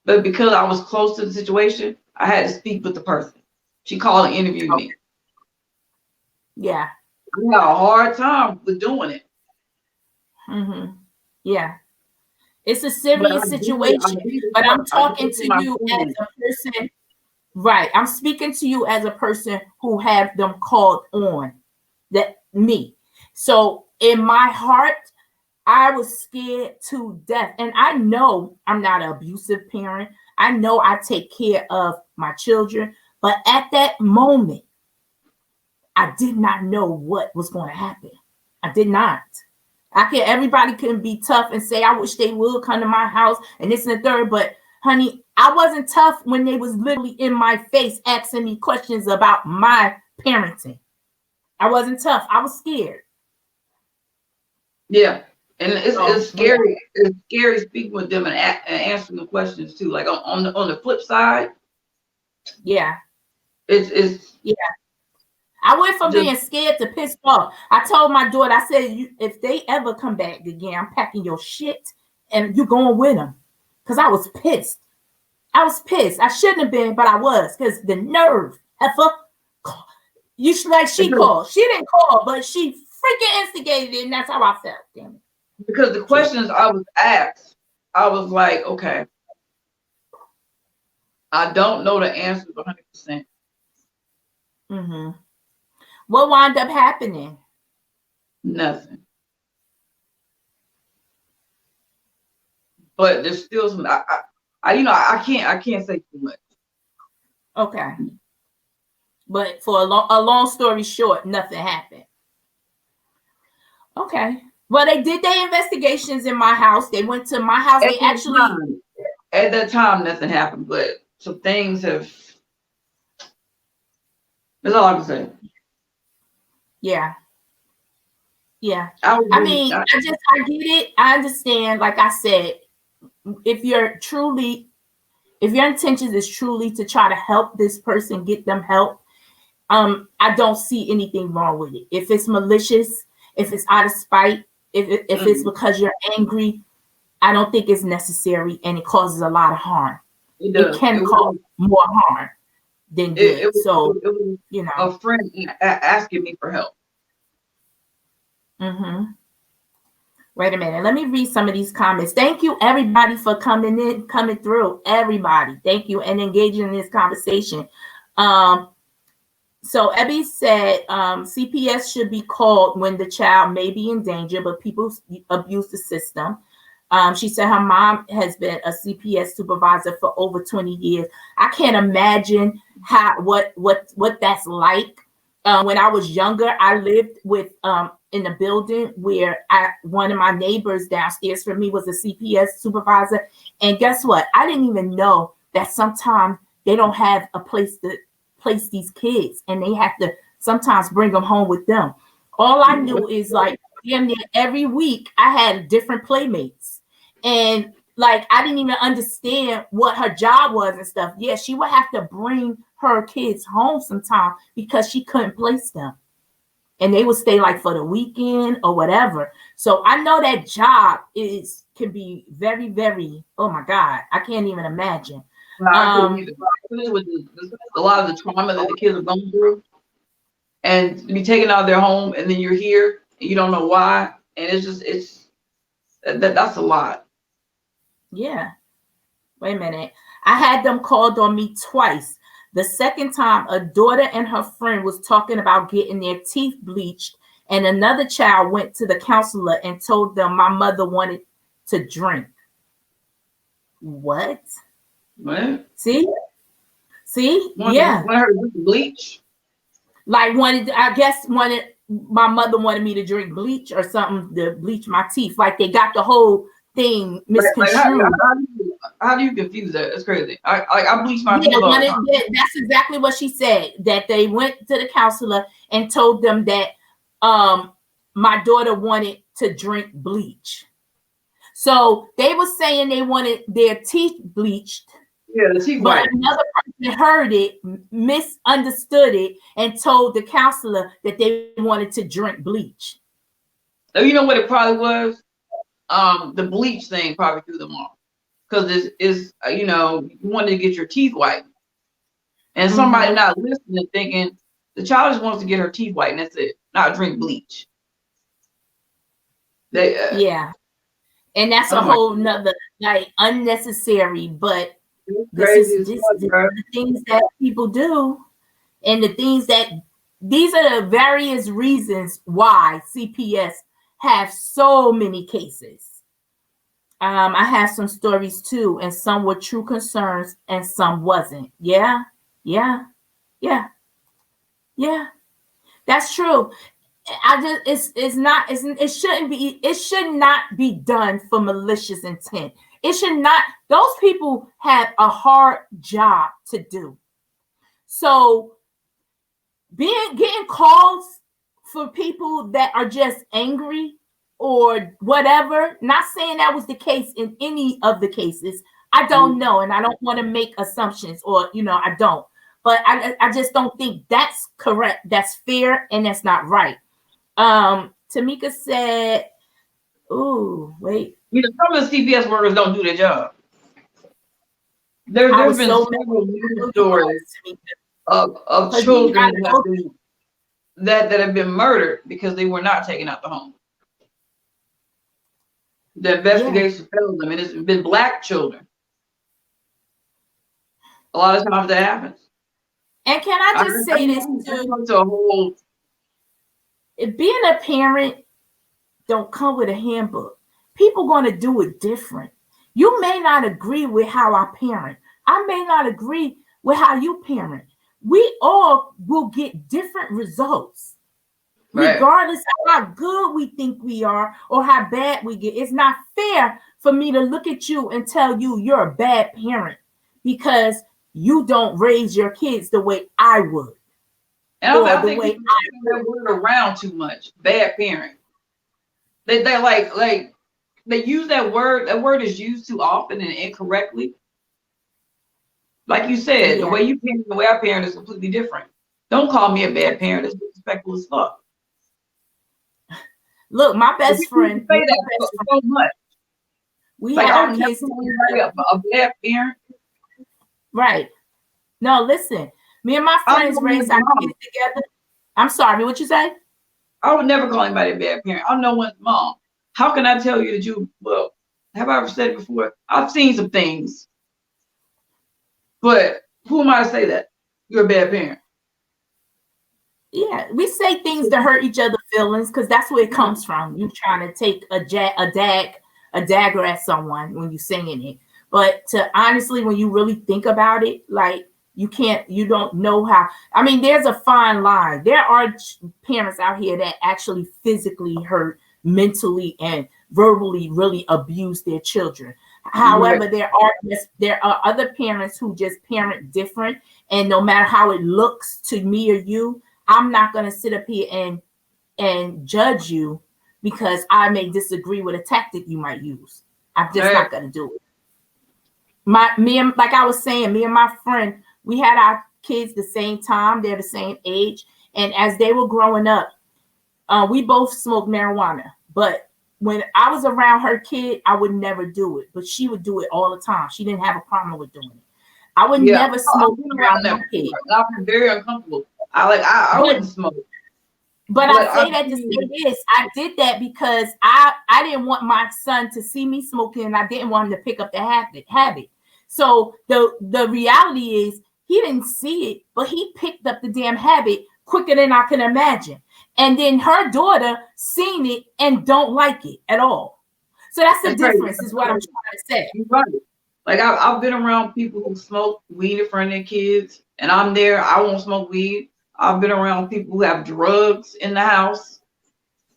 Speaker 2: but because I was close to the situation, I had to speak with the person. She called and interviewed me.
Speaker 1: Yeah.
Speaker 2: I had a hard time with doing it.
Speaker 1: Mm-hmm. Yeah. It's a
Speaker 2: But
Speaker 1: serious situation. But I'm
Speaker 2: I did
Speaker 1: talking
Speaker 2: it for
Speaker 1: to
Speaker 2: my
Speaker 1: you as
Speaker 2: family.
Speaker 1: a person. Right. I'm speaking to you as a person who have them called on that me. So in my heart, I was scared to death. And I know I'm not an abusive parent. I know I take care of my children. But at that moment, I did not know what was going to happen. I did not. Everybody can be tough and say, I wish they would come to my house and this and the third. But honey, I wasn't tough when they was literally in my face asking me questions about my parenting. I wasn't tough. I was scared.
Speaker 2: Yeah. And it's
Speaker 1: So
Speaker 2: scary. It's scary speaking with them and answering the questions too. Like on the flip side,
Speaker 1: yeah.
Speaker 2: it's
Speaker 1: Yeah. I went from
Speaker 2: just
Speaker 1: being scared to pissed off. I told my daughter, I said, if they ever come back again, I'm packing your shit and you going with them. Because I was pissed. I was pissed. I shouldn't have been, but I was. Because the nerve, heifer, you should like she called. She didn't call, but she freaking instigated it, and that's how I felt. Damn it.
Speaker 2: because the questions I was asked, I was like, okay, I don't know the answers 100%.
Speaker 1: Mm-hmm. What wound up happening?
Speaker 2: Nothing. But there's still some. I can't say too much.
Speaker 1: Okay. But for a long story short, nothing happened. Okay. Well, they did their investigations in my house. They went to my house. They actually
Speaker 2: at that time nothing happened, but some things have. That's all I can say.
Speaker 1: Yeah. Yeah.
Speaker 2: I
Speaker 1: get it. I understand. Like I said, if your intentions is truly to try to help this person, get them help, I don't see anything wrong with it. If it's malicious, if it's out of spite, if it's because you're angry, I don't think it's necessary, and it causes a lot of harm. It can cause more harm than good. It was,
Speaker 2: a friend asking me for help.
Speaker 1: Mm-hmm. Wait a minute. Let me read some of these comments. Thank you, everybody, for coming through. Everybody, thank you, and engaging in this conversation. So Ebby said CPS should be called when the child may be in danger, but people abuse the system. She said her mom has been a CPS supervisor for over 20 years. I can't imagine what that's like. When I was younger, I lived in a building where one of my neighbors downstairs from me was a CPS supervisor. And guess what? I didn't even know that sometimes they don't have a place to place these kids, and they have to sometimes bring them home with them. All I knew is like damn near every week I had different playmates, and like I didn't even understand what her job was and stuff. Yeah, she would have to bring her kids home sometime because she couldn't place them, and they would stay like for the weekend or whatever. So I know that job can be very, very, oh my God, I can't even imagine.
Speaker 2: With a lot of the trauma that the kids are going through, and to be taken out of their home, and then you're here and you don't know why, and that's a lot.
Speaker 1: Yeah. Wait a minute. I had them called on me twice. The second time, a daughter and her friend was talking about getting their teeth bleached, and another child went to the counselor and told them my mother wanted to drink. What? See? Yeah.
Speaker 2: Wanted her to bleach?
Speaker 1: Like my mother wanted me to drink bleach or something to bleach my teeth. Like they got the whole thing misconstrued.
Speaker 2: How do you confuse that? It's crazy. I bleach my teeth.
Speaker 1: That's exactly what she said. That they went to the counselor and told them that my daughter wanted to drink bleach. So they were saying they wanted their teeth bleached.
Speaker 2: Yeah, the teeth
Speaker 1: but
Speaker 2: white.
Speaker 1: Another person heard it, misunderstood it, and told the counselor that they wanted to drink bleach.
Speaker 2: Oh, you know what it probably was? The bleach thing probably threw them off, because it's you wanted to get your teeth white, and somebody not listening, thinking the child just wants to get her teeth white, and that's it, not drink bleach.
Speaker 1: Yeah, and that's a whole nother like unnecessary, but this is the things that people do, and these are the various reasons why CPS have so many cases. I have some stories too, and some were true concerns and some wasn't. Yeah. That's true. It should not be done for malicious intent. It should not. Those people have a hard job to do. So getting calls for people that are just angry or whatever, not saying that was the case in any of the cases. I don't know, and I don't want to make assumptions, or I don't. But I just don't think that's correct. That's fair, and that's not right. Tamika said, "Ooh, wait."
Speaker 2: Some of the CPS workers don't do their job. There's been several news stories of children that have been murdered because they were not taken out the home. The investigation failed them, and it's been Black children. A lot of times that happens.
Speaker 1: And can I just say this too? Being a parent don't come with a handbook. People going to do it different. You may not agree with how I parent. I may not agree with how you parent. We all will get different results.
Speaker 2: Right.
Speaker 1: regardless of how good we think we are or how bad we get. It's not fair for me to look at you and tell you you're a bad parent because you don't raise your kids the way I would.
Speaker 2: And I think people use that word around too much. Bad parent. They like they use that word. That word is used too often and incorrectly. Like you said, the way you parent, the way I parent is completely different. Don't call me a bad parent. It's disrespectful as fuck.
Speaker 1: Look, my best friend.
Speaker 2: Say that so much.
Speaker 1: We had our kids
Speaker 2: together. A bad parent.
Speaker 1: Right. No, listen. Me and my friends raised our kids together. I'm sorry, what you say?
Speaker 2: I would never call anybody a bad parent. I know one's mom. How can I tell you that you, well, have I ever said it before? I've seen some things. But who am I to say that? You're a bad parent.
Speaker 1: Yeah, we say things to hurt each other's feelings because that's where it comes from. You trying to take a dagger at someone when you're singing it. But to honestly, when you really think about it, like you don't know how. I mean, there's a fine line. There are parents out here that actually physically hurt, mentally and verbally really abuse their children. However, there are other parents who just parent different, and no matter how it looks to me or you, I'm not going to sit up here and judge you because I may disagree with a tactic you might use. I'm just not going to do it. Like I was saying, me and my friend, we had our kids the same time. They're the same age. And as they were growing up, we both smoked marijuana. But when I was around her kid, I would never do it. But she would do it all the time. She didn't have a problem with doing it. I would never smoke around my kid.
Speaker 2: I was very uncomfortable. I wouldn't smoke.
Speaker 1: But I say that to say this. I did that because I didn't want my son to see me smoking, and I didn't want him to pick up the habit. So the reality is he didn't see it, but he picked up the damn habit quicker than I can imagine. And then her daughter seen it and don't like it at all. So that's the difference, is what I'm trying to say.
Speaker 2: You're right. Like I've been around people who smoke weed in front of their kids, and I'm there. I won't smoke weed. I've been around people who have drugs in the house,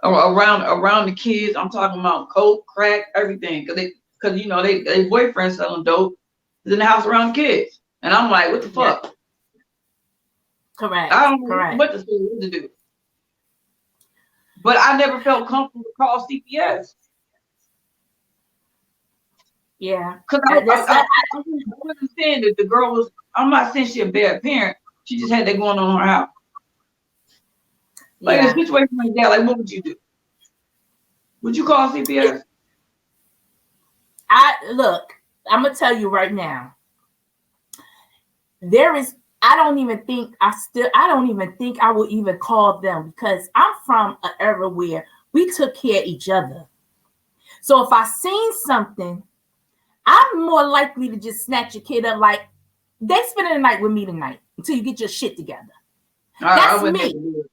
Speaker 2: or around the kids. I'm talking about coke, crack, everything, because they boyfriends selling dope is in the house around kids, and I'm like, what the fuck?
Speaker 1: Correct.
Speaker 2: I don't know what to do. But I never felt comfortable to call CPS.
Speaker 1: Yeah.
Speaker 2: Because I wasn't saying that the girl was, I'm not saying she's a bad parent. She just had that going on in her house. Like in a situation like that, like what would you do? Would you call CPS?
Speaker 1: Look, I'm gonna tell you right now. I don't even think I would even call them, because I'm from an era where we took care of each other. So if I seen something, I'm more likely to just snatch your kid up, like, they spending the night with me tonight until you get your shit together. That's me.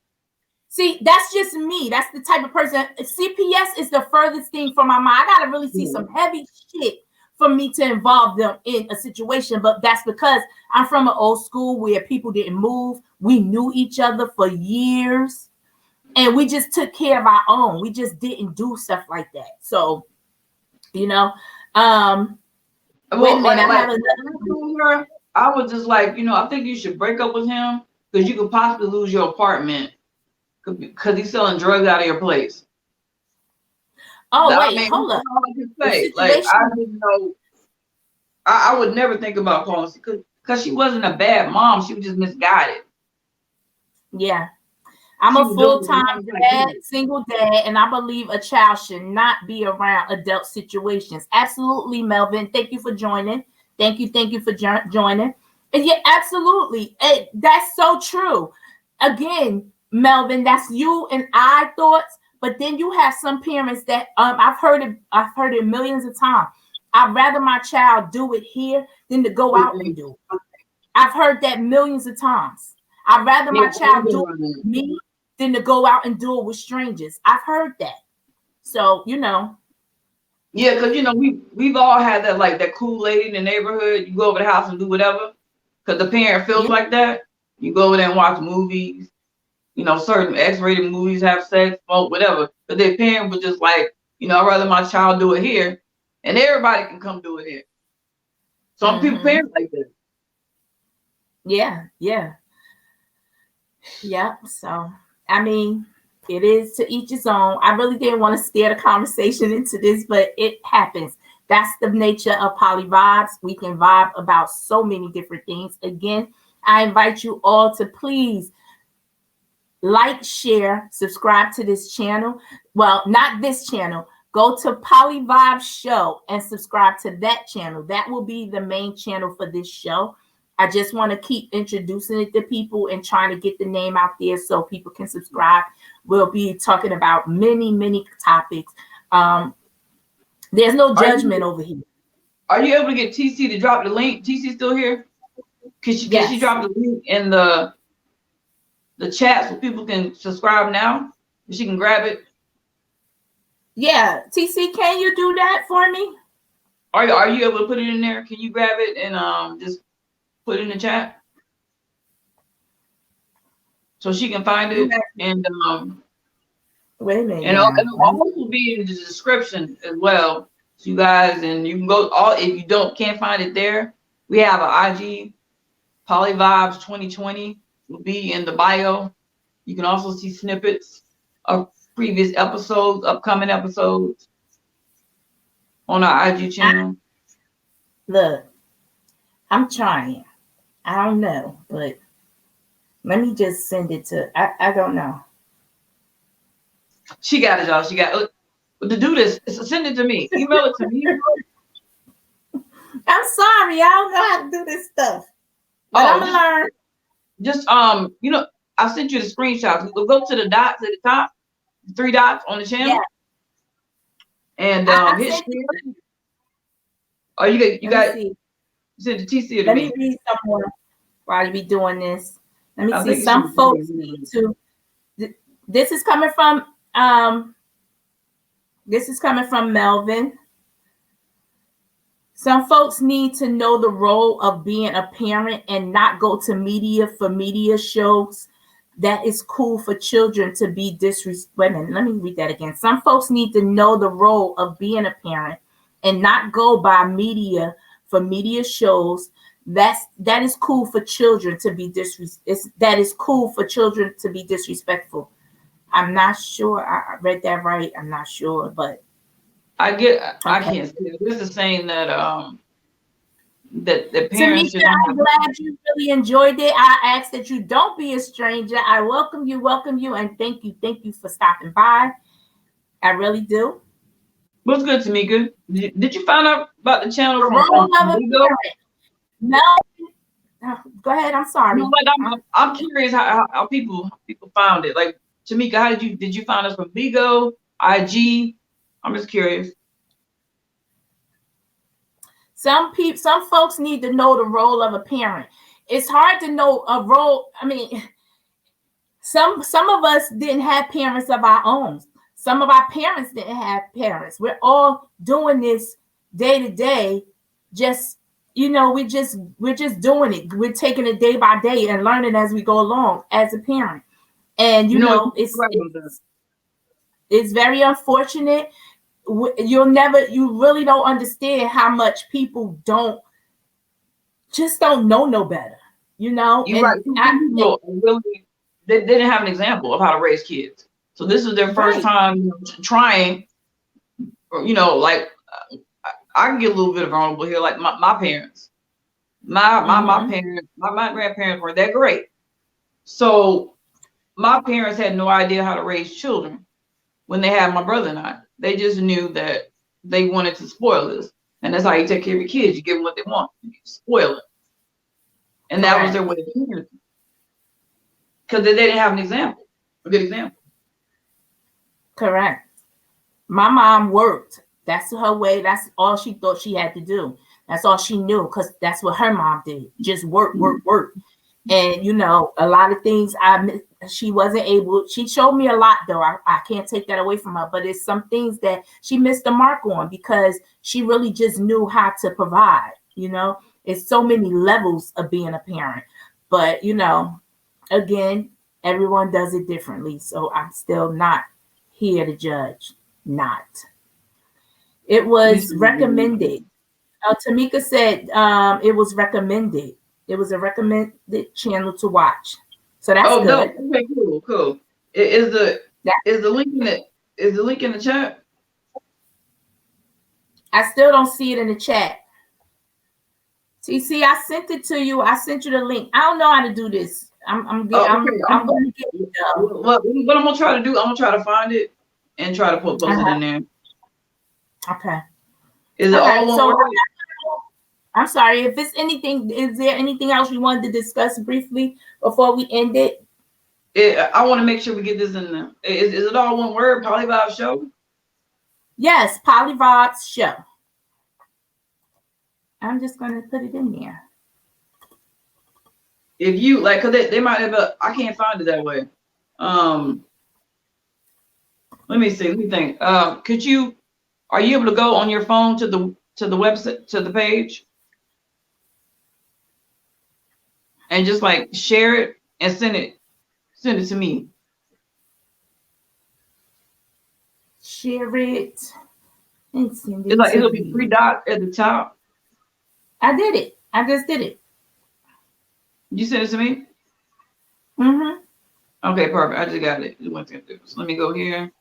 Speaker 1: See, that's just me. That's the type of person. CPS is the furthest thing from my mind. I gotta really see some heavy shit for me to involve them in a situation. But that's because I'm from an old school where people didn't move. We knew each other for years, and we just took care of our own. We just didn't do stuff like that. So,
Speaker 2: I was just like, I think you should break up with him, because you could possibly lose your apartment because he's selling drugs out of your place.
Speaker 1: Oh, hold up.
Speaker 2: Like, I didn't know. I would never think about calling, because she wasn't a bad mom. She was just misguided.
Speaker 1: Yeah. I'm a full-time dad, single dad, and I believe a child should not be around adult situations. Absolutely, Melvin. Thank you for joining. Thank you for joining. And yeah, absolutely. That's so true. Again, Melvin, that's you and I thoughts, but then you have some parents that I've heard it millions of times. I'd rather my child do it here than to go out and do it. I've heard that millions of times. I'd rather my child do it with me than to go out and do it with strangers. I've heard that. So,
Speaker 2: Yeah, because we've all had that, like, that cool lady in the neighborhood. You go over the house and do whatever, because the parent feels like that. You go over there and watch movies. certain X-rated movies have sex, smoke, whatever. But their parent was just like, I'd rather my child do it here, and everybody can come do it here. Some people parent like that.
Speaker 1: Yeah. So, I mean, it is to each his own. I really didn't want to steer the conversation into this, but it happens. That's the nature of PolyVibez. We can vibe about so many different things. Again, I invite you all to please like, share, subscribe to this channel. Well, not this channel. Go to PolyVibez Show and subscribe to that channel. That will be the main channel for this show. I just want to keep introducing it to people and trying to get the name out there so people can subscribe. We'll be talking about many, many topics. There's no judgment over here.
Speaker 2: Are you able to get TC to drop the link? TC still here? Can she drop the link in the chat so people can subscribe now? She can grab it.
Speaker 1: Yeah, TC, can you do that for me?
Speaker 2: Are you able to put it in there? Can you grab it and just put it in the chat so she can find it? And
Speaker 1: wait a minute.
Speaker 2: And it'll also be in the description as well. So you guys, and you can go if you can't find it there, we have an IG, PolyVibez 2020 will be in the bio. You can also see snippets of previous episodes, upcoming episodes on our IG channel.
Speaker 1: Look, I'm trying. I don't know, but let me just send it to, I don't know.
Speaker 2: She got it, y'all. She got it. To do this, send it to me. Email it to me.
Speaker 1: I'm sorry, I don't know how to do this stuff. But I'm gonna learn.
Speaker 2: Just I sent you the screenshots. Go to the dots at the top, 3 dots on the channel, and hit share. Oh, you got send the TC to me.
Speaker 1: Let me read some more while you be doing this. Let me see. Some folks need to. This is coming from Melvin. Some folks need to know the role of being a parent and not go to media for media shows. That is cool for children to be disrespectful. Let me read that again. Some folks need to know the role of being a parent and not go by media for media shows. That is cool for children to be that is cool for children to be disrespectful. I'm not sure I read that right. I'm not sure, but
Speaker 2: I can't see it. This is saying that that parents.
Speaker 1: Tamika, I'm glad you really enjoyed it. I ask that you don't be a stranger. I welcome you, and thank you for stopping by. I really do.
Speaker 2: What's good, Tamika? Did you find out about the channel from
Speaker 1: Bigo? No. Go ahead. I'm sorry.
Speaker 2: I'm curious how people found it. Like, Tamika, did you find us from Bigo, IG? I'm just curious.
Speaker 1: Some folks need to know the role of a parent. It's hard to know a role. I mean, some of us didn't have parents of our own. Some of our parents didn't have parents. We're all doing this day to day. Just, we're just doing it. We're taking it day by day and learning as we go along as a parent. And it's very unfortunate. You really don't understand how much people don't know no better. You're right.
Speaker 2: They didn't have an example of how to raise kids. So this is their first time trying. Like I can get a little bit vulnerable here. Like my parents, my parents, my grandparents weren't that great. So my parents had no idea how to raise children when they had my brother and I. They just knew that they wanted to spoil us. And that's how you take care of your kids. You give them what they want. You spoil it. And that was their way of doing it. Because they didn't have a good example.
Speaker 1: Correct. My mom worked. That's her way. That's all she thought she had to do. That's all she knew, because that's what her mom did. Just work. And, a lot of things she wasn't able. She showed me a lot, though. I can't take that away from her. But it's some things that she missed the mark on because she really just knew how to provide. It's so many levels of being a parent. But, again, Everyone does it differently. So I'm still not here to judge. Not. It was recommended. Tamika said it was recommended. It was a recommended channel to watch. So that's good.
Speaker 2: Dope. Okay, cool. Is the link in the chat?
Speaker 1: I still don't see it in the chat. TC, I sent it to you. I sent you the link. I don't know how to do this. I'm going to get it.
Speaker 2: What I'm gonna try to do? I'm gonna try to find it and try to post it in there.
Speaker 1: Okay.
Speaker 2: Is it all one word?
Speaker 1: I'm sorry. If it's anything, is there anything else you wanted to discuss briefly before we end it?
Speaker 2: I want to make sure we get this in there. Is it all one word? PolyVibez Show?
Speaker 1: Yes, PolyVibez Show. I'm just going to put it in there.
Speaker 2: If you like, cause they might have I can't find it that way. Let me see. Let me think. Are you able to go on your phone to the website, to the page, and just like share it and send it to me?
Speaker 1: Share it and send it.
Speaker 2: It's like it'll be 3 dots at the top.
Speaker 1: I did it. I just did it.
Speaker 2: You sent it to me?
Speaker 1: Mm-hmm.
Speaker 2: Okay, perfect. I just got it. So let me go here.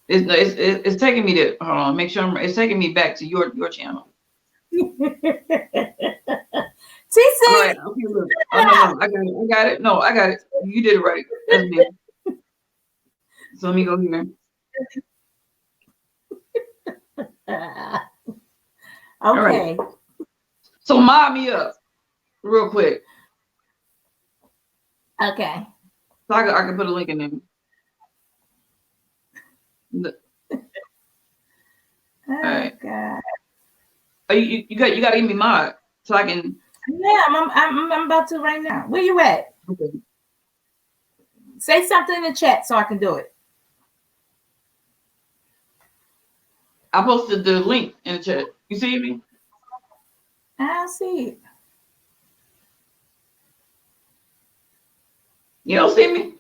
Speaker 2: It's taking me to, hold on, make sure it's taking me back to your channel.
Speaker 1: TC.
Speaker 2: Right, okay, look. Oh, no, I got it. No, I got it. You did it right. That's me. So let me go here.
Speaker 1: Okay.
Speaker 2: Right. So mob me up real quick.
Speaker 1: Okay.
Speaker 2: So I can put a link in there.
Speaker 1: Oh,
Speaker 2: right.
Speaker 1: God.
Speaker 2: Oh, you got to give me mod so I can.
Speaker 1: Yeah, I'm about to right now. Where you at?
Speaker 2: Okay.
Speaker 1: Say something in the chat so I can do it.
Speaker 2: I posted the link in the chat. You see me?
Speaker 1: I don't see it.
Speaker 2: You don't see me?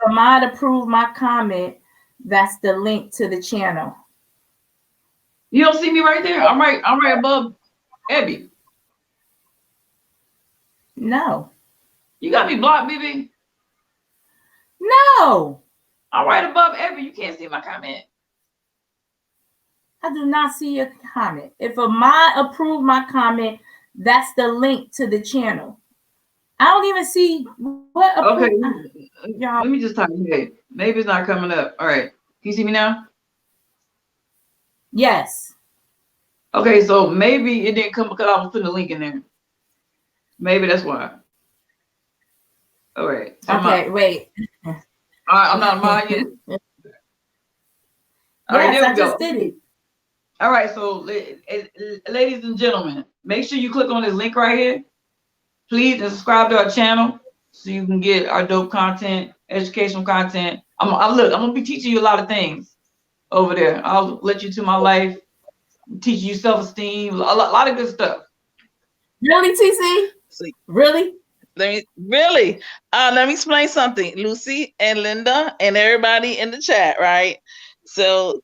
Speaker 1: For mod approve my comment, that's the link to the channel.
Speaker 2: You don't see me right there? I'm right above Abby.
Speaker 1: No.
Speaker 2: You got me blocked, BB?
Speaker 1: No.
Speaker 2: I'm right above Abby. You can't see my comment.
Speaker 1: I do not see your comment. If a mod approve my comment, that's the link to the channel. I don't even see what.
Speaker 2: Okay. Let me just type hey. Maybe it's not coming up. All right. Can you see me now?
Speaker 1: Yes.
Speaker 2: Okay, so maybe it didn't come because I was putting a link in there. Maybe that's why. All right. So
Speaker 1: okay, wait.
Speaker 2: All right, I'm not mine yet. All right, there we go.
Speaker 1: Just did it.
Speaker 2: All right, so ladies and gentlemen, make sure you click on this link right here. Please and subscribe to our channel so you can get our dope content, educational content. I'm gonna be teaching you a lot of things over there. I'll let you to my life, teach you self-esteem, a lot of good stuff.
Speaker 1: Really, TC? Really?
Speaker 3: Let me explain something. Lucy and Linda and everybody in the chat, right? So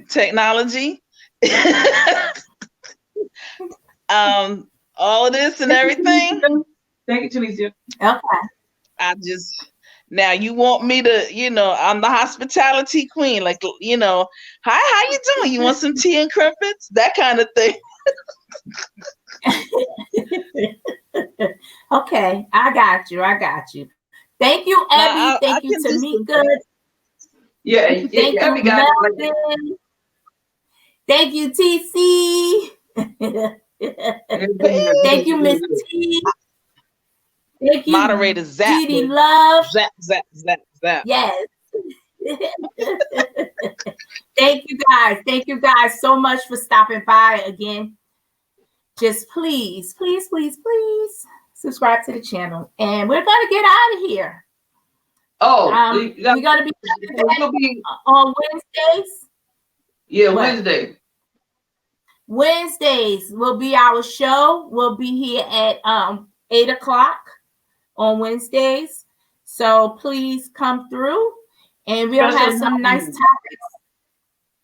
Speaker 3: technology, all of this and everything.
Speaker 2: Thank you, Tunisia.
Speaker 1: Okay.
Speaker 3: Now you want me to, I'm the hospitality queen, like, hi, how you doing? You want some tea and crumpets? That kind of thing.
Speaker 1: Okay, I got you. Thank you, Abby. Thank you, Tamika.
Speaker 2: Yeah,
Speaker 1: thank you, Melvin. Thank you, TC. Thank you, Miss T. Thank you,
Speaker 3: moderator Zap.
Speaker 1: GD Love.
Speaker 3: Zap.
Speaker 1: Yes. Thank you guys so much for stopping by again. Just please subscribe to the channel, and we're gonna get out of here. We're gonna be on Wednesdays.
Speaker 2: Yeah, what?
Speaker 1: Wednesdays will be our show. We'll be here at 8 o'clock on Wednesdays. So please come through and we'll have some nice topics.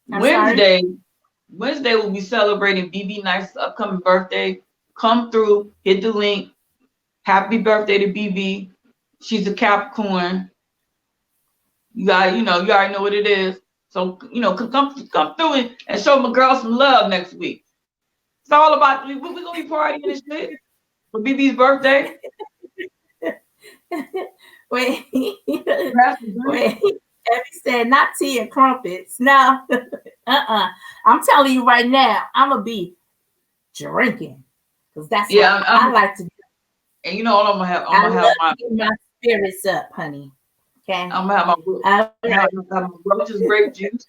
Speaker 2: Wednesday we'll be celebrating BB Nice's upcoming birthday. Come through, hit the link. Happy birthday to BB. She's a Capricorn. You already know what it is. So, come through and show my girl some love next week. It's all about, we're going to be partying and shit for BB's birthday.
Speaker 1: Wait. Effie said, not tea and crumpets. No. I'm telling you right now, I'm going to be drinking. Because that's what I like to do.
Speaker 2: And you know what I'm gonna have? I'm gonna have
Speaker 1: my spirits up, honey. Okay.
Speaker 2: I'm gonna have my roaches grape juice.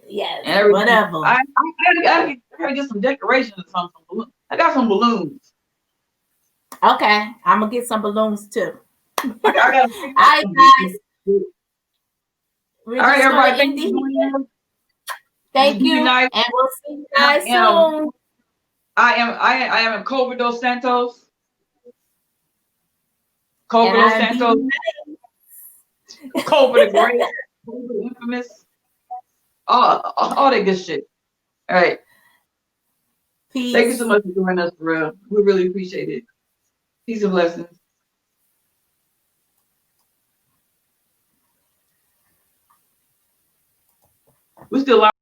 Speaker 1: Yes. Whatever.
Speaker 2: I gotta get some decorations or something. I got some balloons.
Speaker 1: Okay, I'm gonna get some balloons too.
Speaker 2: All right,
Speaker 1: guys.
Speaker 2: All right, everybody.
Speaker 1: Thank you, and we'll see you guys soon.
Speaker 2: I am Cobra dos Santos. Cobra dos Santos. Cobra the Great. Cobra the Infamous. All that good shit. All right.
Speaker 1: Peace.
Speaker 2: Thank you so much for joining us, for real. We really appreciate it. Peace and blessings. We're still live.